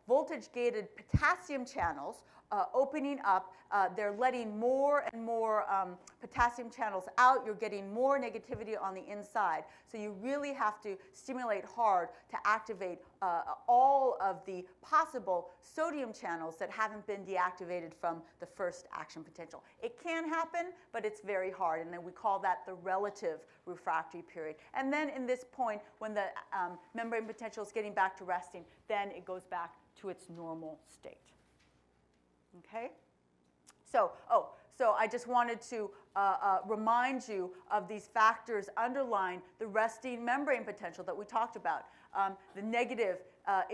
voltage-gated potassium channels opening up. They're letting more and more potassium channels out. You're getting more negativity on the inside. So you really have to stimulate hard to activate all of the possible sodium channels that haven't been deactivated from the first action potential. It can happen, but it's very hard, and then we call that the relative refractory period. And then in this point, when the membrane potential is getting back to resting, then it goes back to its normal state. Okay? So I just wanted to remind you of these factors underlying the resting membrane potential that we talked about. The negative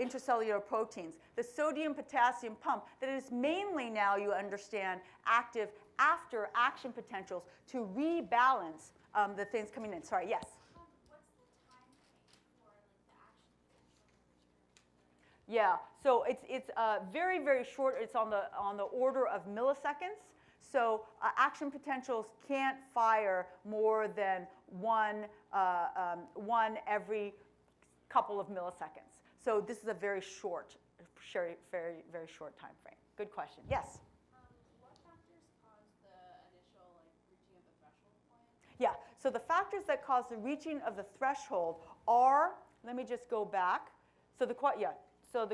intracellular proteins, the sodium-potassium pump that is mainly now, you understand, active after action potentials to rebalance the things coming in. Sorry, yes? What's the time frame for the action potential? Yeah, so it's very, very short. It's on the order of milliseconds. So action potentials can't fire more than one every couple of milliseconds. So this is a very short, very short time frame. Good question. Yes? What factors cause the initial reaching of the threshold point? Yeah, so the factors that cause the reaching of the threshold are, let me just go back. So the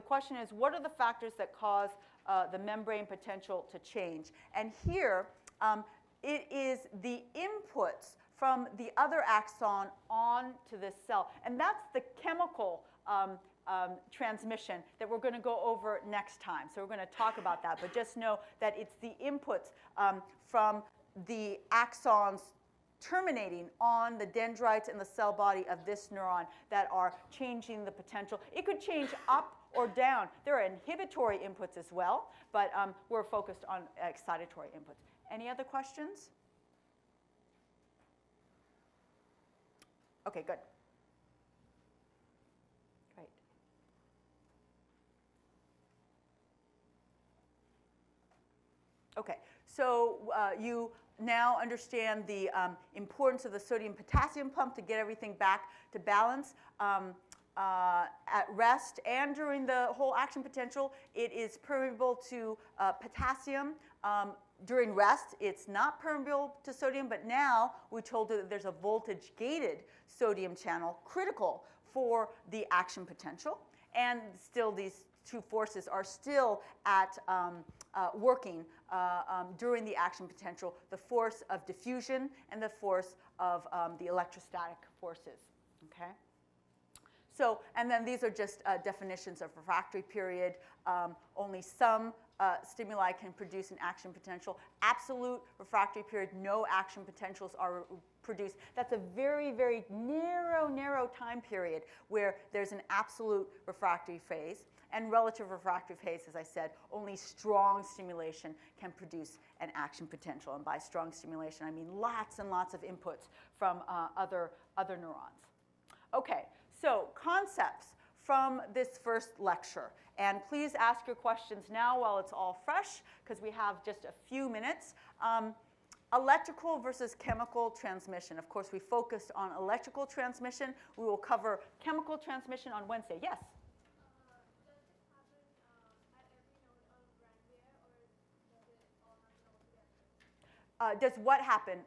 question is, what are the factors that cause the membrane potential to change? And here, it is the inputs from the other axon onto this cell. And that's the chemical transmission that we're going to go over next time. So we're going to talk about that. But just know that it's the inputs from the axons terminating on the dendrites and the cell body of this neuron that are changing the potential. It could change up or down. There are inhibitory inputs as well, but we're focused on excitatory inputs. Any other questions? Okay, good. Great. Okay, so you now understand the importance of the sodium-potassium pump to get everything back to balance. At rest and during the whole action potential, it is permeable to potassium. During rest, it's not permeable to sodium, but now we told you that there's a voltage-gated sodium channel critical for the action potential. And still, these two forces are still at working during the action potential, the force of diffusion and the force of the electrostatic forces, okay? So, and then these are just definitions of refractory period. Only some stimuli can produce an action potential. Absolute refractory period, no action potentials are produced. That's a very, very narrow time period where there's an absolute refractory phase. And relative refractory phase, as I said, only strong stimulation can produce an action potential. And by strong stimulation, I mean lots and lots of inputs from other neurons. Okay, so concepts from this first lecture. And please ask your questions now while it's all fresh, because we have just a few minutes. Electrical versus chemical transmission. Of course, we focused on electrical transmission. We will cover chemical transmission on Wednesday. Yes? Does what happen?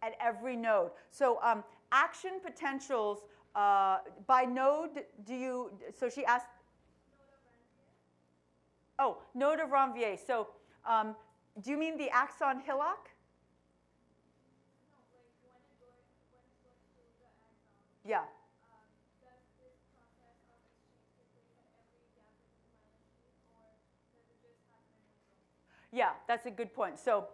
At every node. So action potentials by node, do you, so she asked, oh, node of Ranvier. So do you mean the axon hillock? Yeah. Yeah, that's a good point. So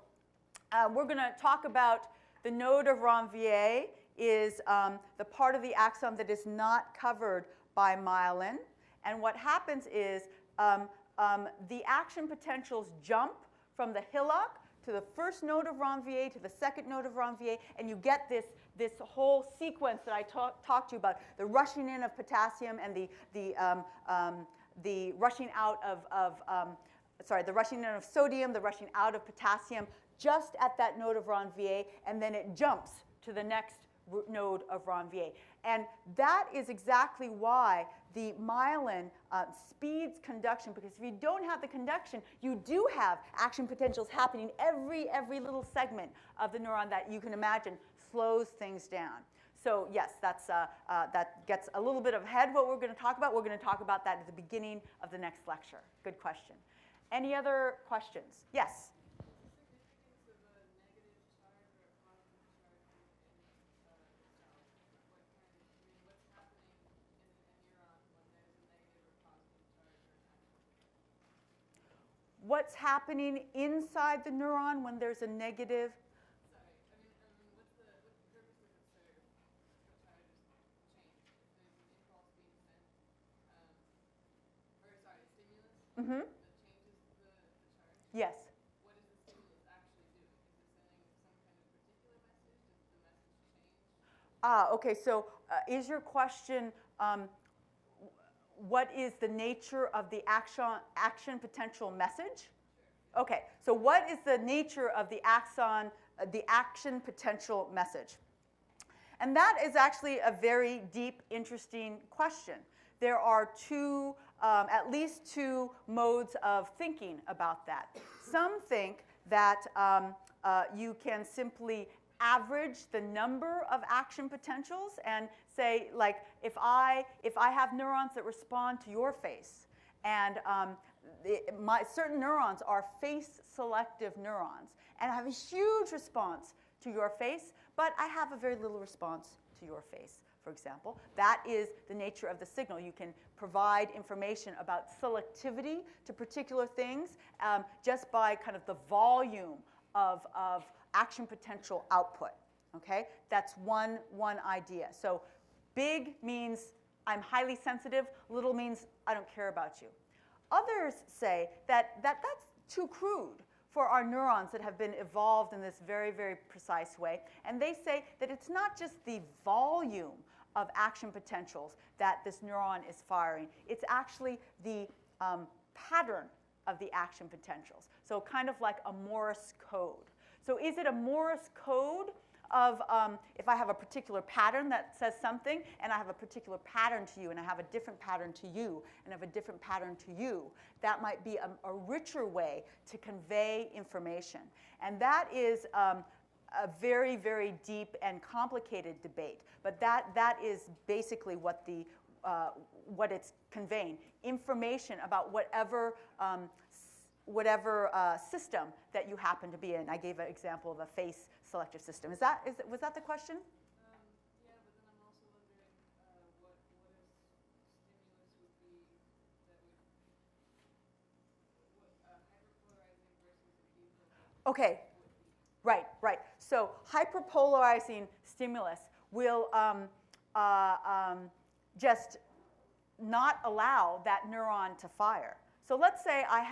we're going to talk about the node of Ranvier is the part of the axon that is not covered by myelin. And what happens is the action potentials jump from the hillock to the first node of Ranvier to the second node of Ranvier, and you get this whole sequence that I talked to you about, the rushing in of potassium and the rushing out of the rushing in of sodium, the rushing out of potassium, just at that node of Ranvier, and then it jumps to the next node of Ranvier. And that is exactly why the myelin speeds conduction, because if you don't have the conduction, you do have action potentials happening every little segment of the neuron that you can imagine slows things down. So yes, that gets a little bit ahead what we're going to talk about. We're going to talk about that at the beginning of the next lecture. Good question. Any other questions? Yes? What's happening inside the neuron when there's a negative? Sorry, what's the purpose of the charge change? If there's an impulse being sent, stimulus that changes the charge? Yes. What does the stimulus actually do? Is it sending some kind of particular message? Does the message change? Okay, so is your question, what is the nature of the action potential message? Okay, so what is the nature of the action potential message? And that is actually a very deep, interesting question. There are at least two modes of thinking about that. Some think that you can simply average the number of action potentials and say, like, if I have neurons that respond to your face, and certain neurons are face-selective neurons, and I have a huge response to your face, but I have a very little response to your face, for example. That is the nature of the signal. You can provide information about selectivity to particular things just by kind of the volume of action potential output, okay? That's one idea. So big means I'm highly sensitive, little means I don't care about you. Others say that that's too crude for our neurons that have been evolved in this very, very precise way. And they say that it's not just the volume of action potentials that this neuron is firing. It's actually the pattern of the action potentials. So kind of like a Morse code. So is it a Morse code of if I have a particular pattern that says something, and I have a particular pattern to you, and I have a different pattern to you, and I have a different pattern to you, that might be a richer way to convey information. And that is a very, very deep and complicated debate. But that is basically what it's conveying. Information about whatever system that you happen to be in. I gave an example of a face selective system. Was that the question? Yeah, but then I'm also wondering what a stimulus would be that would, what hyperpolarizing versus acute would be. Okay, right. So hyperpolarizing stimulus will just not allow that neuron to fire. So let's say I'm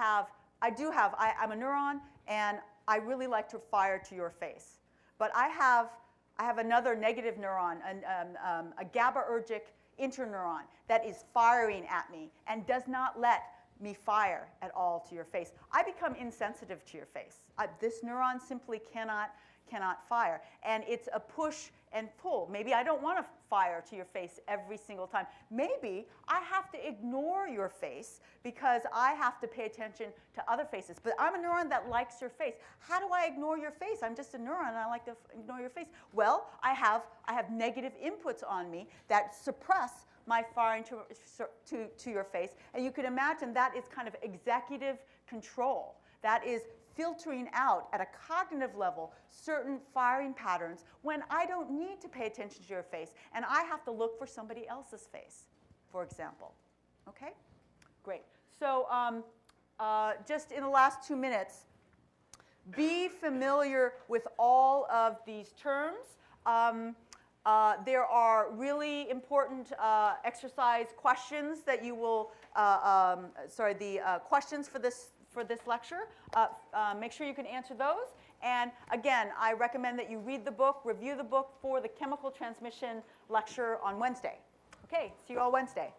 a neuron and I really like to fire to your face. But I have another negative neuron, a GABAergic interneuron that is firing at me and does not let me fire at all to your face. I become insensitive to your face. This neuron simply cannot fire. And it's a push and pull. Maybe I don't want to fire to your face every single time. Maybe I have to ignore your face because I have to pay attention to other faces. But I'm a neuron that likes your face. How do I ignore your face? I'm just a neuron and I like to ignore your face. Well, I have negative inputs on me that suppress my firing to your face. And you can imagine that is kind of executive control. That is filtering out at a cognitive level certain firing patterns when I don't need to pay attention to your face and I have to look for somebody else's face, for example. Okay? Great. So just in the last 2 minutes, be familiar with all of these terms. There are really important exercise questions that you will, questions for this lecture. Make sure you can answer those. And again, I recommend that you read the book, review the book for the chemical transmission lecture on Wednesday. Okay, see you all Wednesday.